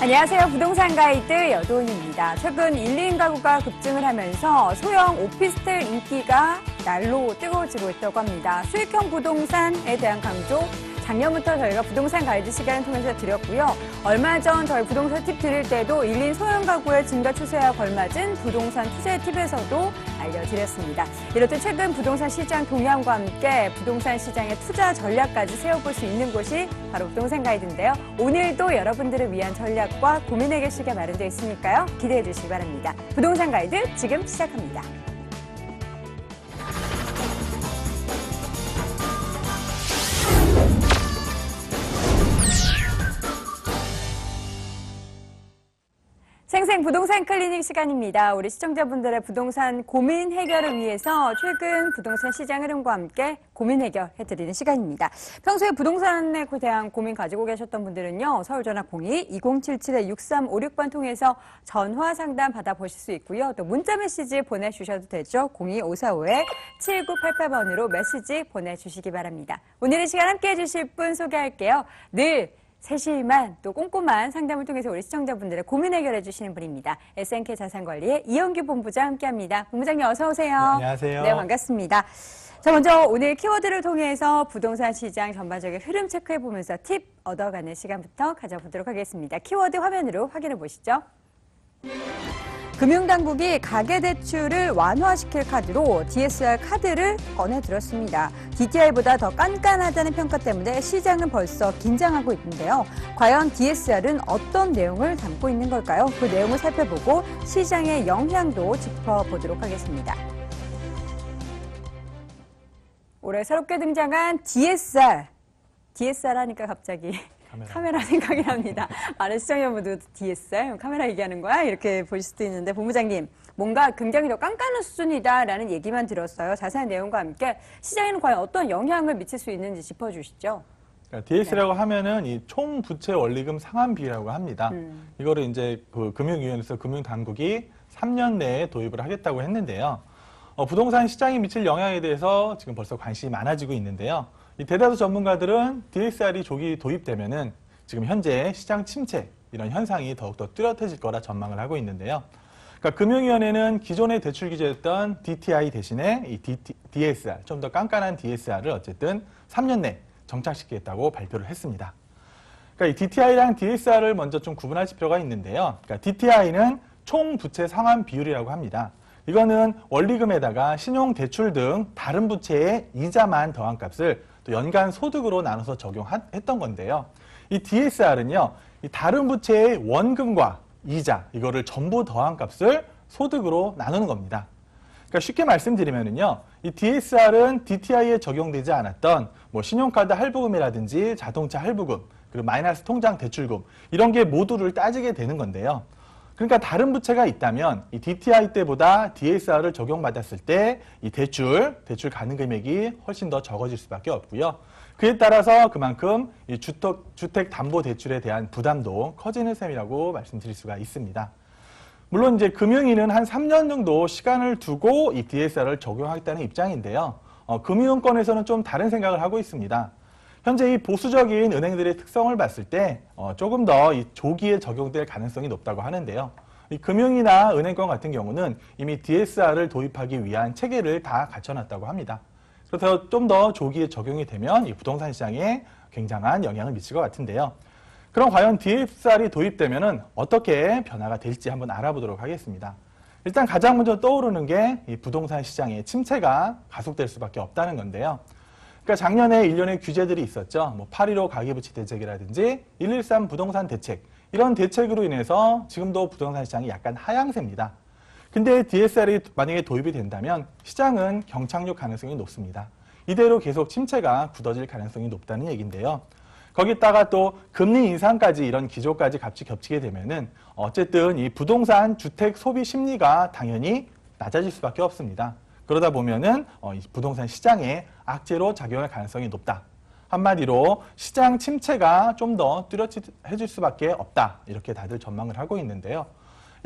안녕하세요. 부동산 가이드 여도은입니다. 최근 1, 2인 가구가 급증을 하면서 소형 오피스텔 인기가 날로 뜨거워지고 있다고 합니다. 수익형 부동산에 대한 강조, 작년부터 저희가 부동산 가이드 시간을 통해서 드렸고요. 얼마 전 저희 부동산 팁 드릴 때도 1인 소형 가구의 증가 추세와 걸맞은 부동산 투자 팁에서도 알려드렸습니다. 이렇듯 최근 부동산 시장 동향과 함께 부동산 시장의 투자 전략까지 세워볼 수 있는 곳이 바로 부동산 가이드인데요. 오늘도 여러분들을 위한 전략과 고민 해결시가 마련되어 있으니까요. 기대해 주시기 바랍니다. 부동산 가이드 지금 시작합니다. 생생 부동산 클리닉 시간입니다. 우리 시청자분들의 부동산 고민 해결을 위해서 최근 부동산 시장 흐름과 함께 고민 해결해드리는 시간입니다. 평소에 부동산에 대한 고민 가지고 계셨던 분들은요. 서울전화 02-2077-6356번 통해서 전화 상담 받아보실 수 있고요. 또 문자 메시지 보내주셔도 되죠. 02-545-7988번으로 메시지 보내주시기 바랍니다. 오늘 이 시간 함께해 주실 분 소개할게요. 늘 세심한 또 꼼꼼한 상담을 통해서 우리 시청자분들의 고민 해결해 주시는 분입니다. SNK 자산관리의 이영규 본부장 함께합니다. 본부장님 어서 오세요. 네, 안녕하세요. 네, 반갑습니다. 자, 먼저 오늘 키워드를 통해서 부동산 시장 전반적인 흐름 체크해보면서 팁 얻어가는 시간부터 가져보도록 하겠습니다. 키워드 화면으로 확인해 보시죠. 금융당국이 가계대출을 완화시킬 카드로 DSR 카드를 꺼내들었습니다. DTI보다 더 깐깐하다는 평가 때문에 시장은 벌써 긴장하고 있는데요. 과연 DSR은 어떤 내용을 담고 있는 걸까요? 그 내용을 살펴보고 시장의 영향도 짚어보도록 하겠습니다. 올해 새롭게 등장한 DSR 하니까 갑자기 카메라 생각이 납니다. 많은 시청자분들도 DSR, 카메라 얘기하는 거야? 이렇게 보실 수도 있는데 본부장님, 뭔가 굉장히 더 깐깐한 수준이다라는 얘기만 들었어요. 자세한 내용과 함께 시장에는 과연 어떤 영향을 미칠 수 있는지 짚어주시죠. 그러니까 DS라고 하면은 이 총 부채 원리금 상환 비율이라고 합니다. 이거를 이제 그 금융위원회에서 금융당국이 3년 내에 도입을 하겠다고 했는데요. 부동산 시장에 미칠 영향에 대해서 지금 벌써 관심이 많아지고 있는데요. 이 대다수 전문가들은 DSR이 조기 도입되면은 지금 현재 시장 침체 이런 현상이 더욱더 뚜렷해질 거라 전망을 하고 있는데요. 그러니까 금융위원회는 기존의 대출 규제였던 DTI 대신에 이 DSR, 좀 더 깐깐한 DSR을 어쨌든 3년 내 정착시키겠다고 발표를 했습니다. 그러니까 이 DTI랑 DSR을 먼저 좀 구분할 필요가 있는데요. 그러니까 DTI는 총 부채 상환 비율이라고 합니다. 이거는 원리금에다가 신용대출 등 다른 부채의 이자만 더한 값을 또 연간 소득으로 나눠서 적용했던 건데요. 이 DSR은요, 이 다른 부채의 원금과 이자, 이거를 전부 더한 값을 소득으로 나누는 겁니다. 그러니까 쉽게 말씀드리면은요, 이 DSR은 DTI에 적용되지 않았던 뭐 신용카드 할부금이라든지 자동차 할부금, 그리고 마이너스 통장 대출금, 이런 게 모두를 따지게 되는 건데요. 그러니까 다른 부채가 있다면 이 DTI 때보다 DSR을 적용받았을 때 이 대출 가능 금액이 훨씬 더 적어질 수밖에 없고요. 그에 따라서 그만큼 이 주택담보대출에 대한 부담도 커지는 셈이라고 말씀드릴 수가 있습니다. 물론 이제 금융위는 한 3년 정도 시간을 두고 이 DSR을 적용하겠다는 입장인데요. 금융권에서는 좀 다른 생각을 하고 있습니다. 현재 이 보수적인 은행들의 특성을 봤을 때 조금 더 이 조기에 적용될 가능성이 높다고 하는데요. 이 금융이나 은행권 같은 경우는 이미 DSR을 도입하기 위한 체계를 다 갖춰놨다고 합니다. 그래서 좀 더 조기에 적용이 되면 이 부동산 시장에 굉장한 영향을 미칠 것 같은데요. 그럼 과연 DSR이 도입되면은 어떻게 변화가 될지 한번 알아보도록 하겠습니다. 일단 가장 먼저 떠오르는 게 이 부동산 시장의 침체가 가속될 수밖에 없다는 건데요. 그러니까 작년에 일련의 규제들이 있었죠. 뭐 8.15 가계부채 대책이라든지 113 부동산 대책, 이런 대책으로 인해서 지금도 부동산 시장이 약간 하향세입니다. 근데 DSR이 만약에 도입이 된다면 시장은 경착륙 가능성이 높습니다. 이대로 계속 침체가 굳어질 가능성이 높다는 얘기인데요. 거기다가 또 금리 인상까지 이런 기조까지 같이 겹치게 되면은 어쨌든 이 부동산 주택 소비 심리가 당연히 낮아질 수밖에 없습니다. 그러다 보면은 이 부동산 시장에 악재로 작용할 가능성이 높다. 한마디로 시장 침체가 좀 더 뚜렷해질 수밖에 없다. 이렇게 다들 전망을 하고 있는데요.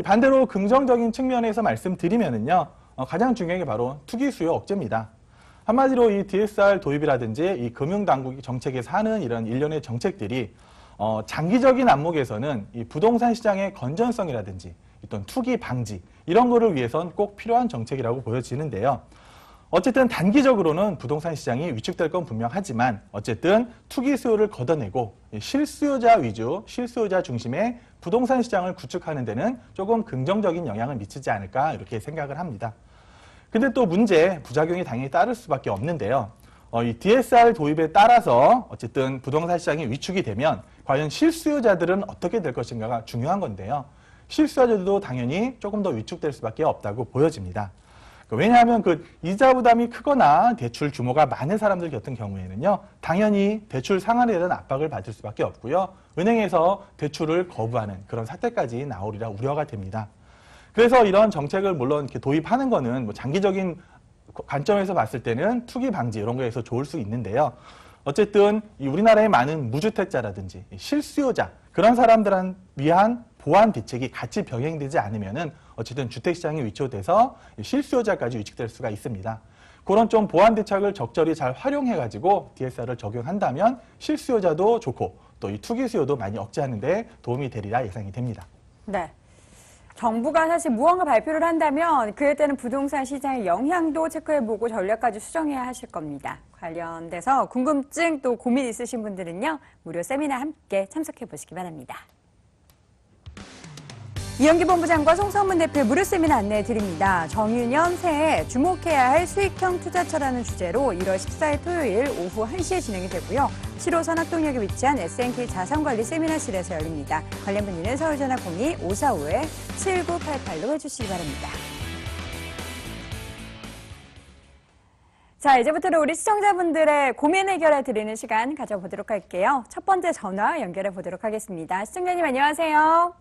반대로 긍정적인 측면에서 말씀드리면은요, 가장 중요한 게 바로 투기 수요 억제입니다. 한마디로 이 DSR 도입이라든지 이 금융당국이 정책에서 하는 이런 일련의 정책들이 장기적인 안목에서는 이 부동산 시장의 건전성이라든지 어떤 투기 방지 이런 거를 위해선 꼭 필요한 정책이라고 보여지는데요. 어쨌든 단기적으로는 부동산 시장이 위축될 건 분명하지만 어쨌든 투기 수요를 걷어내고 실수요자 위주, 실수요자 중심의 부동산 시장을 구축하는 데는 조금 긍정적인 영향을 미치지 않을까 이렇게 생각을 합니다. 근데 또 부작용이 당연히 따를 수밖에 없는데요. 이 DSR 도입에 따라서 어쨌든 부동산 시장이 위축이 되면 과연 실수요자들은 어떻게 될 것인가가 중요한 건데요. 실수요자들도 당연히 조금 더 위축될 수밖에 없다고 보여집니다. 왜냐하면 이자 부담이 크거나 대출 규모가 많은 사람들 같은 경우에는요, 당연히 대출 상환에 대한 압박을 받을 수밖에 없고요. 은행에서 대출을 거부하는 그런 사태까지 나오리라 우려가 됩니다. 그래서 이런 정책을 물론 이렇게 도입하는 거는 뭐 장기적인 관점에서 봤을 때는 투기 방지 이런 거에서 좋을 수 있는데요. 어쨌든 이 우리나라의 많은 무주택자라든지 실수요자 그런 사람들을 위한 보완 대책이 같이 병행되지 않으면은 어쨌든 주택시장이 위축돼서 실수요자까지 위축될 수가 있습니다. 그런 좀 보완 대책을 적절히 잘 활용해가지고 DSR을 적용한다면 실수요자도 좋고 또 이 투기 수요도 많이 억제하는 데 도움이 되리라 예상이 됩니다. 네. 정부가 사실 무언가 발표를 한다면 그에 따른 부동산 시장의 영향도 체크해보고 전략까지 수정해야 하실 겁니다. 관련돼서 궁금증 또 고민 있으신 분들은요, 무료 세미나 함께 참석해 보시기 바랍니다. 이영기 본부장과 송성문 대표의 무료 세미나 안내해 드립니다. 정유년 새해 주목해야 할 수익형 투자처라는 주제로 1월 14일 토요일 오후 1시에 진행이 되고요. 7호선 학동역에 위치한 S&K 자산관리 세미나실에서 열립니다. 관련 문의는 서울전화 02-545-7988로 해주시기 바랍니다. 자, 이제부터는 우리 시청자분들의 고민 해결해 드리는 시간 가져보도록 할게요. 첫 번째 전화 연결해 보도록 하겠습니다. 시청자님 안녕하세요.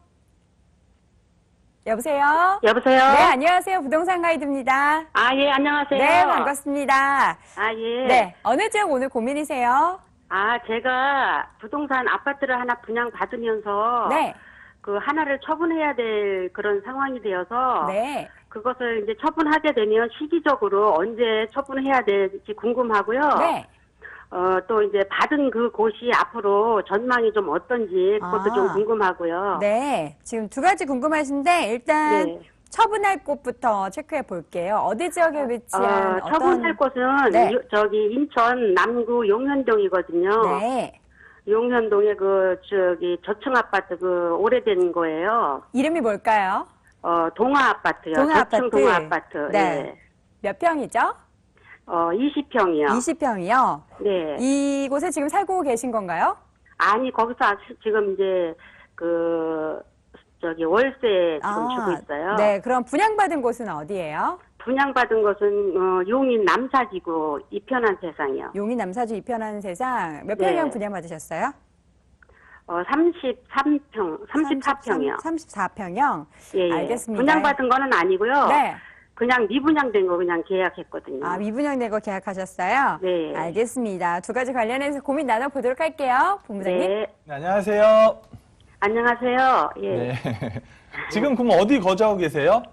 여보세요? 여보세요? 네, 안녕하세요. 부동산 가이드입니다. 아, 예, 안녕하세요. 네, 반갑습니다. 아, 예. 네, 어느 지역 오늘 고민이세요? 아, 제가 부동산 아파트를 하나 분양받으면서 네, 그 하나를 처분해야 될 그런 상황이 되어서 네. 그것을 이제 처분하게 되면 시기적으로 언제 처분해야 될지 궁금하고요. 네. 또 이제 받은 그 곳이 앞으로 전망이 좀 어떤지 그것도 좀 궁금하고요. 네, 지금 두 가지 궁금하신데 일단 네. 처분할 곳부터 체크해 볼게요. 어디 지역에 위치한 처분할 곳은 네. 저기 인천 남구 용현동이거든요. 네. 용현동에 저층 아파트 오래된 거예요. 이름이 뭘까요? 동아 아파트요. 동아 저층 아파트. 동아 아파트. 네. 몇 평이죠? 20평이요. 20평이요? 네. 이곳에 지금 살고 계신 건가요? 아니, 거기서 지금 이제, 월세 지금 주고 있어요. 네, 그럼 분양받은 곳은 어디예요? 분양받은 것은, 용인 남사지구 이편한 세상이요. 용인 남사주 이편한 세상. 몇 네. 평형 분양받으셨어요? 34평이요. 34평형? 예, 예. 알겠습니다. 분양받은 거는 아니고요. 네. 그냥 미분양된 거 그냥 계약했거든요. 아, 미분양된 거 계약하셨어요? 네. 알겠습니다. 두 가지 관련해서 고민 나눠보도록 할게요. 본부장님. 네. 네, 안녕하세요. 안녕하세요. 예. 네. 지금 그럼 어디 거주하고 계세요?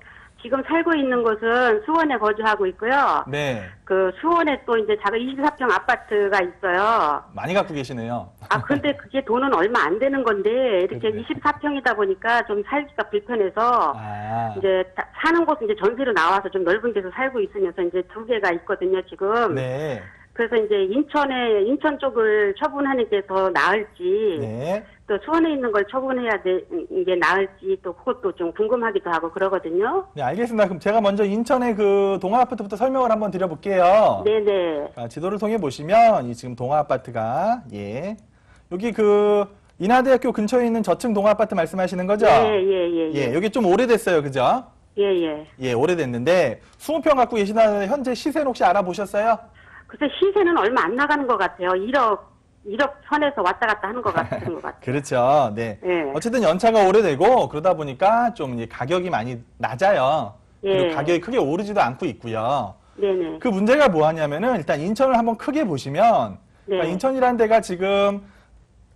지금 살고 있는 곳은 수원에 거주하고 있고요. 네. 그 수원에 또 이제 작은 24평 아파트가 있어요. 많이 갖고 계시네요. 아, 근데 그게 돈은 얼마 안 되는 건데, 이렇게 그러네. 24평이다 보니까 좀 살기가 불편해서, 아, 이제 사는 곳은 이제 전세로 나와서 좀 넓은 데서 살고 있으면서 이제 두 개가 있거든요, 지금. 네. 그래서 이제 인천 쪽을 처분하는 게 더 나을지, 네. 또 수원에 있는 걸 처분해야 이게 나을지, 또 그것도 좀 궁금하기도 하고 그러거든요. 네, 알겠습니다. 그럼 제가 먼저 인천의 그 동아 아파트부터 설명을 한번 드려볼게요. 네네. 지도를 통해 보시면 이 지금 동아 아파트가 여기 인하대학교 근처에 있는 저층 동아 아파트 말씀하시는 거죠? 예. 여기 좀 오래됐어요, 그죠? 예. 예, 오래됐는데 20평 갖고 계시다는 현재 시세는 혹시 알아보셨어요? 글쎄 시세는 얼마 안 나가는 것 같아요. 1억 선에서 왔다 갔다 하는 것 같은 것 같아요. 그렇죠. 네. 예. 어쨌든 연차가 오래되고 그러다 보니까 좀 가격이 많이 낮아요. 그리고 예. 가격이 크게 오르지도 않고 있고요. 네네. 그 문제가 뭐하냐면은 일단 인천을 한번 크게 보시면 그러니까 네. 인천이라는 데가 지금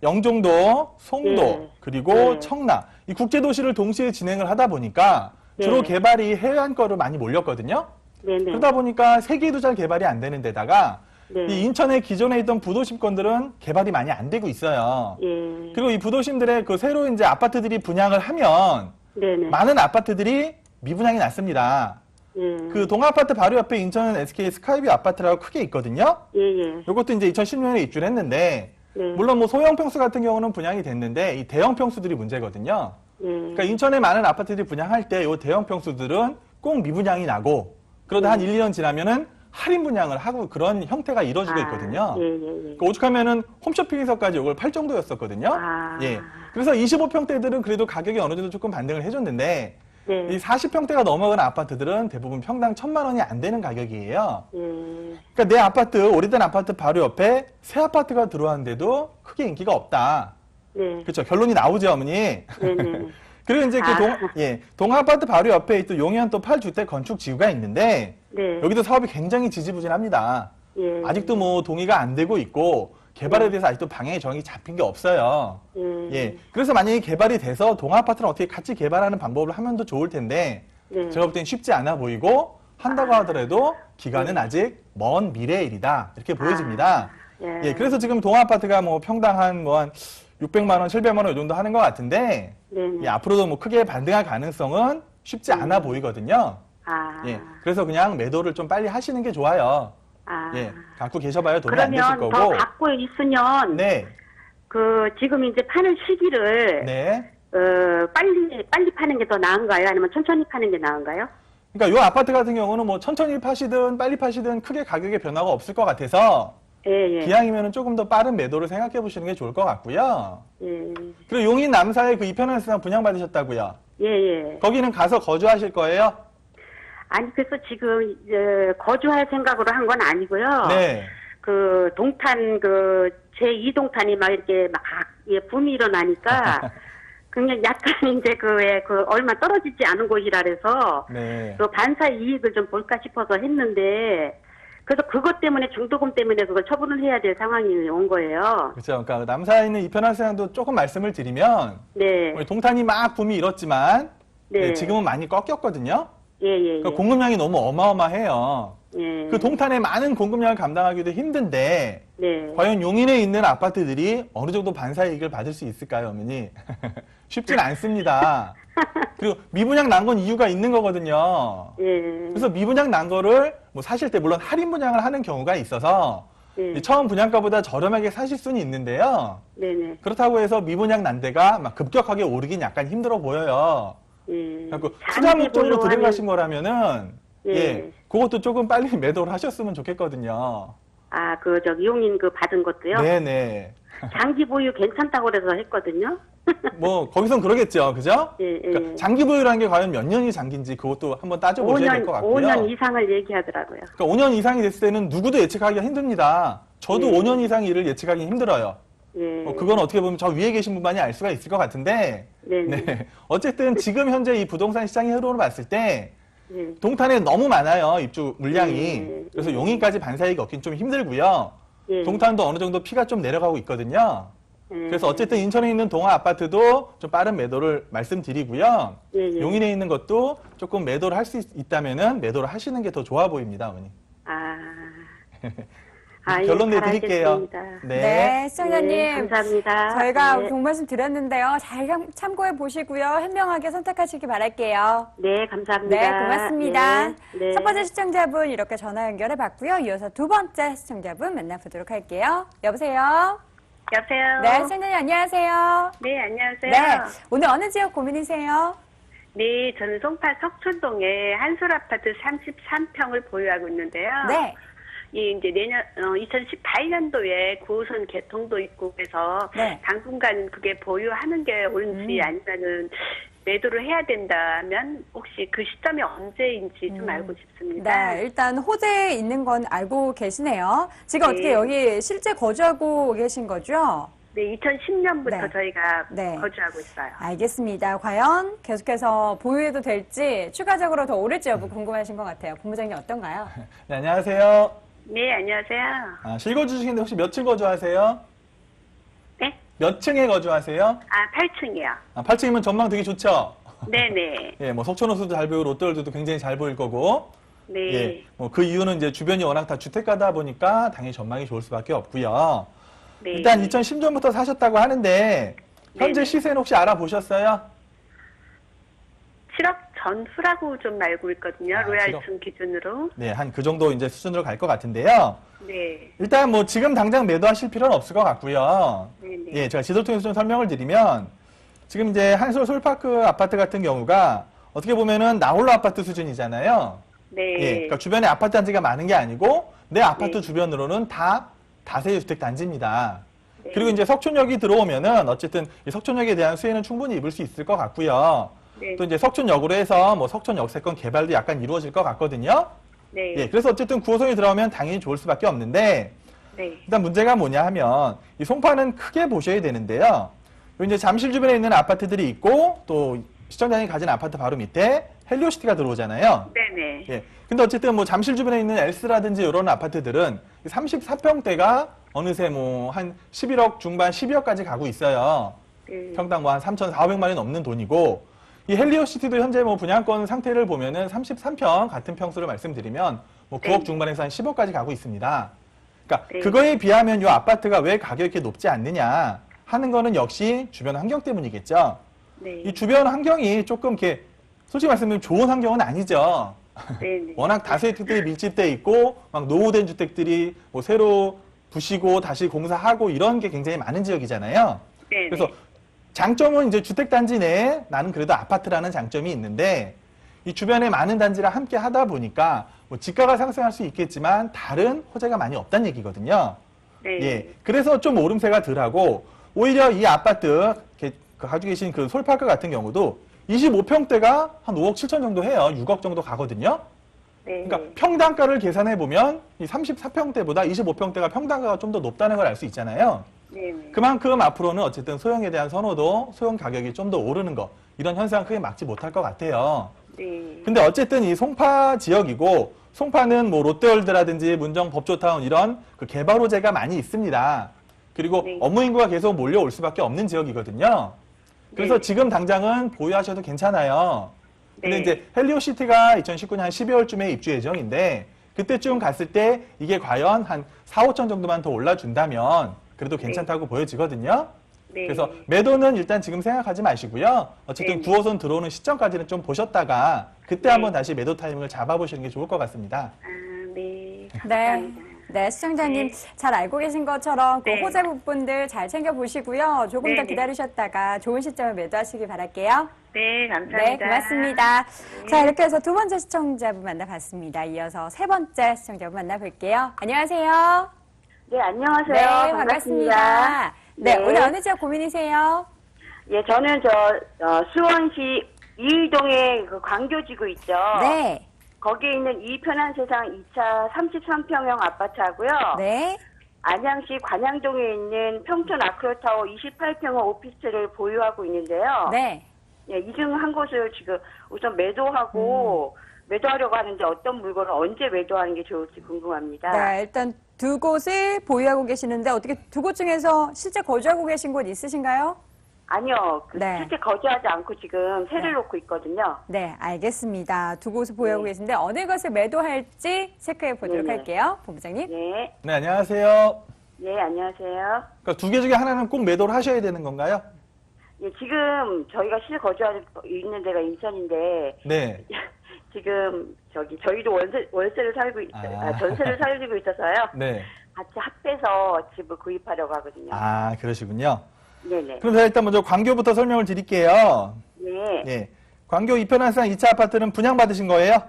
영종도, 송도, 네. 그리고 네. 청라 이 국제도시를 동시에 진행을 하다 보니까 주로 네. 개발이 해안 거로 많이 몰렸거든요. 네네. 그러다 보니까 세기도 잘 개발이 안 되는 데다가 네. 이 인천에 기존에 있던 부도심권들은 개발이 많이 안 되고 있어요. 예. 그리고 이 부도심들의 그 새로 이제 아파트들이 분양을 하면 네네. 많은 아파트들이 미분양이 났습니다. 예. 그 동아파트 바로 옆에 인천 SK 스카이뷰 아파트라고 크게 있거든요. 예, 예. 이것도 이제 2010년에 입주를 했는데 네. 물론 뭐 소형 평수 같은 경우는 분양이 됐는데 이 대형 평수들이 문제거든요. 예. 그러니까 인천에 많은 아파트들이 분양할 때 이 대형 평수들은 꼭 미분양이 나고 그러다 한 1, 2년 지나면은 할인 분양을 하고 그런 형태가 이루어지고 있거든요. 예, 예, 예. 그러니까 오죽하면은 홈쇼핑에서까지 이걸 팔 정도였었거든요. 아. 예. 그래서 25평대들은 그래도 가격이 어느 정도 조금 반등을 해줬는데 네. 이 40평대가 넘어가는 아파트들은 대부분 평당 1,000만 원이 안 되는 가격이에요. 예. 그러니까 내 아파트, 오래된 아파트 바로 옆에 새 아파트가 들어왔는데도 크게 인기가 없다. 네. 그렇죠. 결론이 나오죠, 어머니. 네네. 그리고 이제 아. 동아파트 바로 옆에 또 용현 또 8주택 건축 지구가 있는데 네. 여기도 사업이 굉장히 지지부진합니다. 예. 아직도 뭐 동의가 안 되고 있고 개발에 대해서 아직도 방향의 정이 잡힌 게 없어요. 예. 예. 그래서 만약에 개발이 돼서 동아파트를 어떻게 같이 개발하는 방법을 하면 더 좋을 텐데 네. 제가 볼 땐 쉽지 않아 보이고 한다고 하더라도 기간은 아직 먼 미래의 일이다. 이렇게 보여집니다. 예. 예. 그래서 지금 동아파트가 뭐 평당 한 600만 원, 700만 원 이 정도 하는 것 같은데 네네. 예, 앞으로도 뭐 크게 반등할 가능성은 쉽지 않아 보이거든요. 아. 예. 그래서 그냥 매도를 좀 빨리 하시는 게 좋아요. 아. 예. 갖고 계셔봐야 돈이 안 되실 그러면 더 거고. 갖고 있으면 네. 그 지금 이제 파는 시기를 네. 빨리 파는 게 더 나은가요? 아니면 천천히 파는 게 나은가요? 그러니까 이 아파트 같은 경우는 뭐 천천히 파시든 빨리 파시든 크게 가격의 변화가 없을 것 같아서 예, 예. 기왕이면 조금 더 빠른 매도를 생각해 보시는 게 좋을 것 같고요. 예. 그리고 용인 남사에 그 이편한 분양받으셨다고요. 예, 예. 거기는 가서 거주하실 거예요? 아니 그래서 지금 이제 거주할 생각으로 한 건 아니고요. 네. 그 동탄 그 제2동탄이 막 이렇게 막 예, 붐이 일어나니까 그냥 약간 이제 그 얼마 떨어지지 않은 곳이라 그래서 네. 그 반사 이익을 좀 볼까 싶어서 했는데 그래서 그것 때문에 중도금 때문에 그걸 처분을 해야 될 상황이 온 거예요. 그렇죠. 그러니까 남사에 있는 이편한 세상도 조금 말씀을 드리면 네. 우리 동탄이 막 붐이 일었지만 네. 네, 지금은 많이 꺾였거든요. 예, 예, 예. 그러니까 공급량이 너무 어마어마해요. 예. 그 동탄의 많은 공급량을 감당하기도 힘든데 네. 과연 용인에 있는 아파트들이 어느 정도 반사 이익을 받을 수 있을까요, 어머니? 쉽진 않습니다. 그리고 미분양 난 건 이유가 있는 거거든요. 예. 그래서 미분양 난 거를 뭐 사실 때 물론 할인 분양을 하는 경우가 있어서 예. 이 처음 분양가보다 저렴하게 사실 수는 있는데요. 네네. 그렇다고 해서 미분양 난 데가 막 급격하게 오르긴 약간 힘들어 보여요. 예. 그래서 투자 목적으로 들어가신 거라면은 예. 예, 그것도 조금 빨리 매도를 하셨으면 좋겠거든요. 아, 용인 받은 것도요? 네네. 장기 보유 괜찮다고 그래서 했거든요. 뭐 거기선 그러겠죠, 그죠? 예, 예. 그러니까 장기 보유라는 게 과연 몇 년이 장기인지 그것도 한번 따져보셔야 될 것 같고요. 5년 이상을 얘기하더라고요. 그러니까 5년 이상이 됐을 때는 누구도 예측하기가 힘듭니다. 저도 예. 5년 이상 일을 예측하기 힘들어요. 예. 그건 어떻게 보면 저 위에 계신 분만이 알 수가 있을 것 같은데, 네네. 네. 어쨌든 지금 현재 이 부동산 시장의 흐름을 봤을 때 예. 동탄에 너무 많아요, 입주 물량이. 예. 그래서 용인까지 반사이익 얻긴 좀 힘들고요. 예. 동탄도 어느 정도 피가 좀 내려가고 있거든요. 예. 그래서 어쨌든 인천에 있는 동아 아파트도 좀 빠른 매도를 말씀드리고요. 예, 예. 용인에 있는 것도 조금 매도를 할 수 있다면은 매도를 하시는 게 더 좋아 보입니다, 어머니. 아. 결론 예, 내드릴게요. 알겠습니다. 네, 시청자님. 네, 감사합니다. 저희가 네. 좋은 말씀 드렸는데요. 잘 참고해 보시고요. 현명하게 선택하시기 바랄게요. 네, 감사합니다. 네, 고맙습니다. 네, 네. 첫 번째 시청자분 이렇게 전화 연결해 봤고요. 이어서 두 번째 시청자분 만나보도록 할게요. 여보세요? 여보세요? 네, 시청자님 안녕하세요. 네, 안녕하세요. 네, 오늘 어느 지역 고민이세요? 네, 저는 송파 석촌동에 한솔아파트 33평을 보유하고 있는데요. 네. 예, 이제 2018년도에 9호선 개통도 있고 그래서 네. 당분간 그게 보유하는 게 옳은지 아니면은 매도를 해야 된다면 혹시 그 시점이 언제인지 좀 알고 싶습니다. 네, 일단 호재에 있는 건 알고 계시네요. 지금 네. 어떻게 여기 실제 거주하고 계신 거죠? 네, 2010년부터 네. 저희가 네. 거주하고 있어요. 알겠습니다. 과연 계속해서 보유해도 될지 추가적으로 더 오를지 여부 궁금하신 것 같아요. 본부장님 어떤가요? 네, 안녕하세요. 네, 안녕하세요. 실거주 중인데 혹시 몇 층 거주하세요? 네? 몇 층에 거주하세요? 8층이요. 8층이면 전망 되게 좋죠? 네네. 예, 뭐 속초노수도 잘 보이고 롯데월드도 굉장히 잘 보일 거고. 네. 예, 그 이유는 이제 주변이 워낙 다 주택가다 보니까 당연히 전망이 좋을 수밖에 없고요. 네. 일단 2010년부터 사셨다고 하는데 현재 네네. 시세는 혹시 알아보셨어요? 7억 전후라고 좀 알고 있거든요. 아, 로얄층 기준으로. 네, 한 그 정도 이제 수준으로 갈 것 같은데요. 네. 일단 뭐 지금 당장 매도하실 필요는 없을 것 같고요. 네네. 예, 제가 지도를 통해서 좀 설명을 드리면 지금 이제 한솔 솔파크 아파트 같은 경우가 어떻게 보면은 나홀로 아파트 수준이잖아요. 네. 예, 그러니까 주변에 아파트 단지가 많은 게 아니고 내 아파트 네. 주변으로는 다 다세대 주택 단지입니다. 네. 그리고 이제 석촌역이 들어오면은 어쨌든 이 석촌역에 대한 수혜는 충분히 입을 수 있을 것 같고요. 네. 또 이제 석촌역으로 해서 뭐 석촌 역세권 개발도 약간 이루어질 것 같거든요. 네. 예, 그래서 어쨌든 9호선이 들어오면 당연히 좋을 수밖에 없는데 네. 일단 문제가 뭐냐 하면 이 송파는 크게 보셔야 되는데요. 여기 이제 잠실 주변에 있는 아파트들이 있고 또 시청자님이 가진 아파트 바로 밑에 헬리오시티가 들어오잖아요. 네네. 예. 근데 어쨌든 뭐 잠실 주변에 있는 엘스라든지 이런 아파트들은 34평대가 어느새 뭐 한 11억 중반 12억까지 가고 있어요. 네. 평당 뭐 한 3,400만 원이 넘는 돈이고 이 헬리오시티도 현재 뭐 분양권 상태를 보면은 33평 같은 평수를 말씀드리면 뭐 9억 네. 중반에서 한 10억까지 가고 있습니다. 그러니까 네. 그거에 비하면 이 아파트가 왜 가격이 이렇게 높지 않느냐 하는 거는 역시 주변 환경 때문이겠죠. 네. 이 주변 환경이 조금 이렇게 솔직히 말씀드리면 좋은 환경은 아니죠. 네네. 워낙 다수의 주택들이 밀집돼 있고 막 노후된 주택들이 뭐 새로 부시고 다시 공사하고 이런 게 굉장히 많은 지역이잖아요. 네네. 그래서 장점은 이제 주택 단지 내에 나는 그래도 아파트라는 장점이 있는데 이 주변에 많은 단지랑 함께 하다 보니까 뭐 지가가 상승할 수 있겠지만 다른 호재가 많이 없다는 얘기거든요. 네. 예. 그래서 좀 오름세가 덜하고 오히려 이 아파트 가지고 계신 그 솔파크 같은 경우도 25평대가 한 5억 7천 정도 해요. 6억 정도 가거든요. 네. 그러니까 평당가를 계산해 보면 이 34평대보다 25평대가 평당가가 좀 더 높다는 걸 알 수 있잖아요. 네네. 그만큼 앞으로는 어쨌든 소형에 대한 선호도, 소형 가격이 좀 더 오르는 거 이런 현상 크게 막지 못할 것 같아요. 네. 근데 어쨌든 이 송파 지역이고 송파는 뭐 롯데월드라든지 문정 법조타운 이런 그 개발 호재가 많이 있습니다. 그리고 네. 업무 인구가 계속 몰려올 수밖에 없는 지역이거든요. 그래서 네. 지금 당장은 보유하셔도 괜찮아요. 근데 네. 이제 헬리오시티가 2019년 한 12월쯤에 입주 예정인데 그때쯤 갔을 때 이게 과연 한 4, 5천 정도만 더 올라준다면 그래도 괜찮다고 보여지거든요. 네. 그래서 매도는 일단 지금 생각하지 마시고요. 어쨌든 네. 9호선 들어오는 시점까지는 좀 보셨다가 그때 네. 한번 다시 매도 타이밍을 잡아보시는 게 좋을 것 같습니다. 아, 네. 네. 감사합니다. 네, 시청자님 네. 잘 알고 계신 것처럼 그 네. 호재 부분들 잘 챙겨보시고요. 조금 더 네, 네. 기다리셨다가 좋은 시점에 매도하시기 바랄게요. 네, 감사합니다. 네, 고맙습니다. 네. 자, 이렇게 해서 두 번째 시청자분 만나봤습니다. 이어서 세 번째 시청자분 만나볼게요. 안녕하세요. 네, 안녕하세요. 네, 반갑습니다. 네, 네. 오늘 어느 지역 고민이세요? 예, 저는 수원시 이의동에 그 광교지구 있죠. 네. 거기에 있는 이편한 세상 2차 33평형 아파트하고요. 네. 안양시 관양동에 있는 평촌 아크로타워 28평형 오피스텔을 보유하고 있는데요. 네. 예, 이 중 한 곳을 지금 우선 매도하고 매도하려고 하는데 어떤 물건을 언제 매도하는 게 좋을지 궁금합니다. 네, 일단 두 곳을 보유하고 계시는데 어떻게 두 곳 중에서 실제 거주하고 계신 곳 있으신가요? 아니요, 네. 실제 거주하지 않고 지금 세를 네. 놓고 있거든요. 네, 알겠습니다. 두 곳을 보유하고 네. 계신데 어느 것을 매도할지 체크해 보도록 네네. 할게요. 본부장님. 네, 네, 안녕하세요. 네, 안녕하세요. 그러니까 두 개 중에 하나는 꼭 매도를 하셔야 되는 건가요? 예, 지금 저희가 실 거주하고 있는 데가 인천인데 네. 지금 저희도 월세를 살고 전세를 살고 있어서요. 네. 같이 합해서 집을 구입하려고 하거든요. 아, 그러시군요. 네네. 그럼 제가 일단 먼저 광교부터 설명을 드릴게요. 네, 네. 광교 이편한산 2차 아파트는 분양받으신 거예요?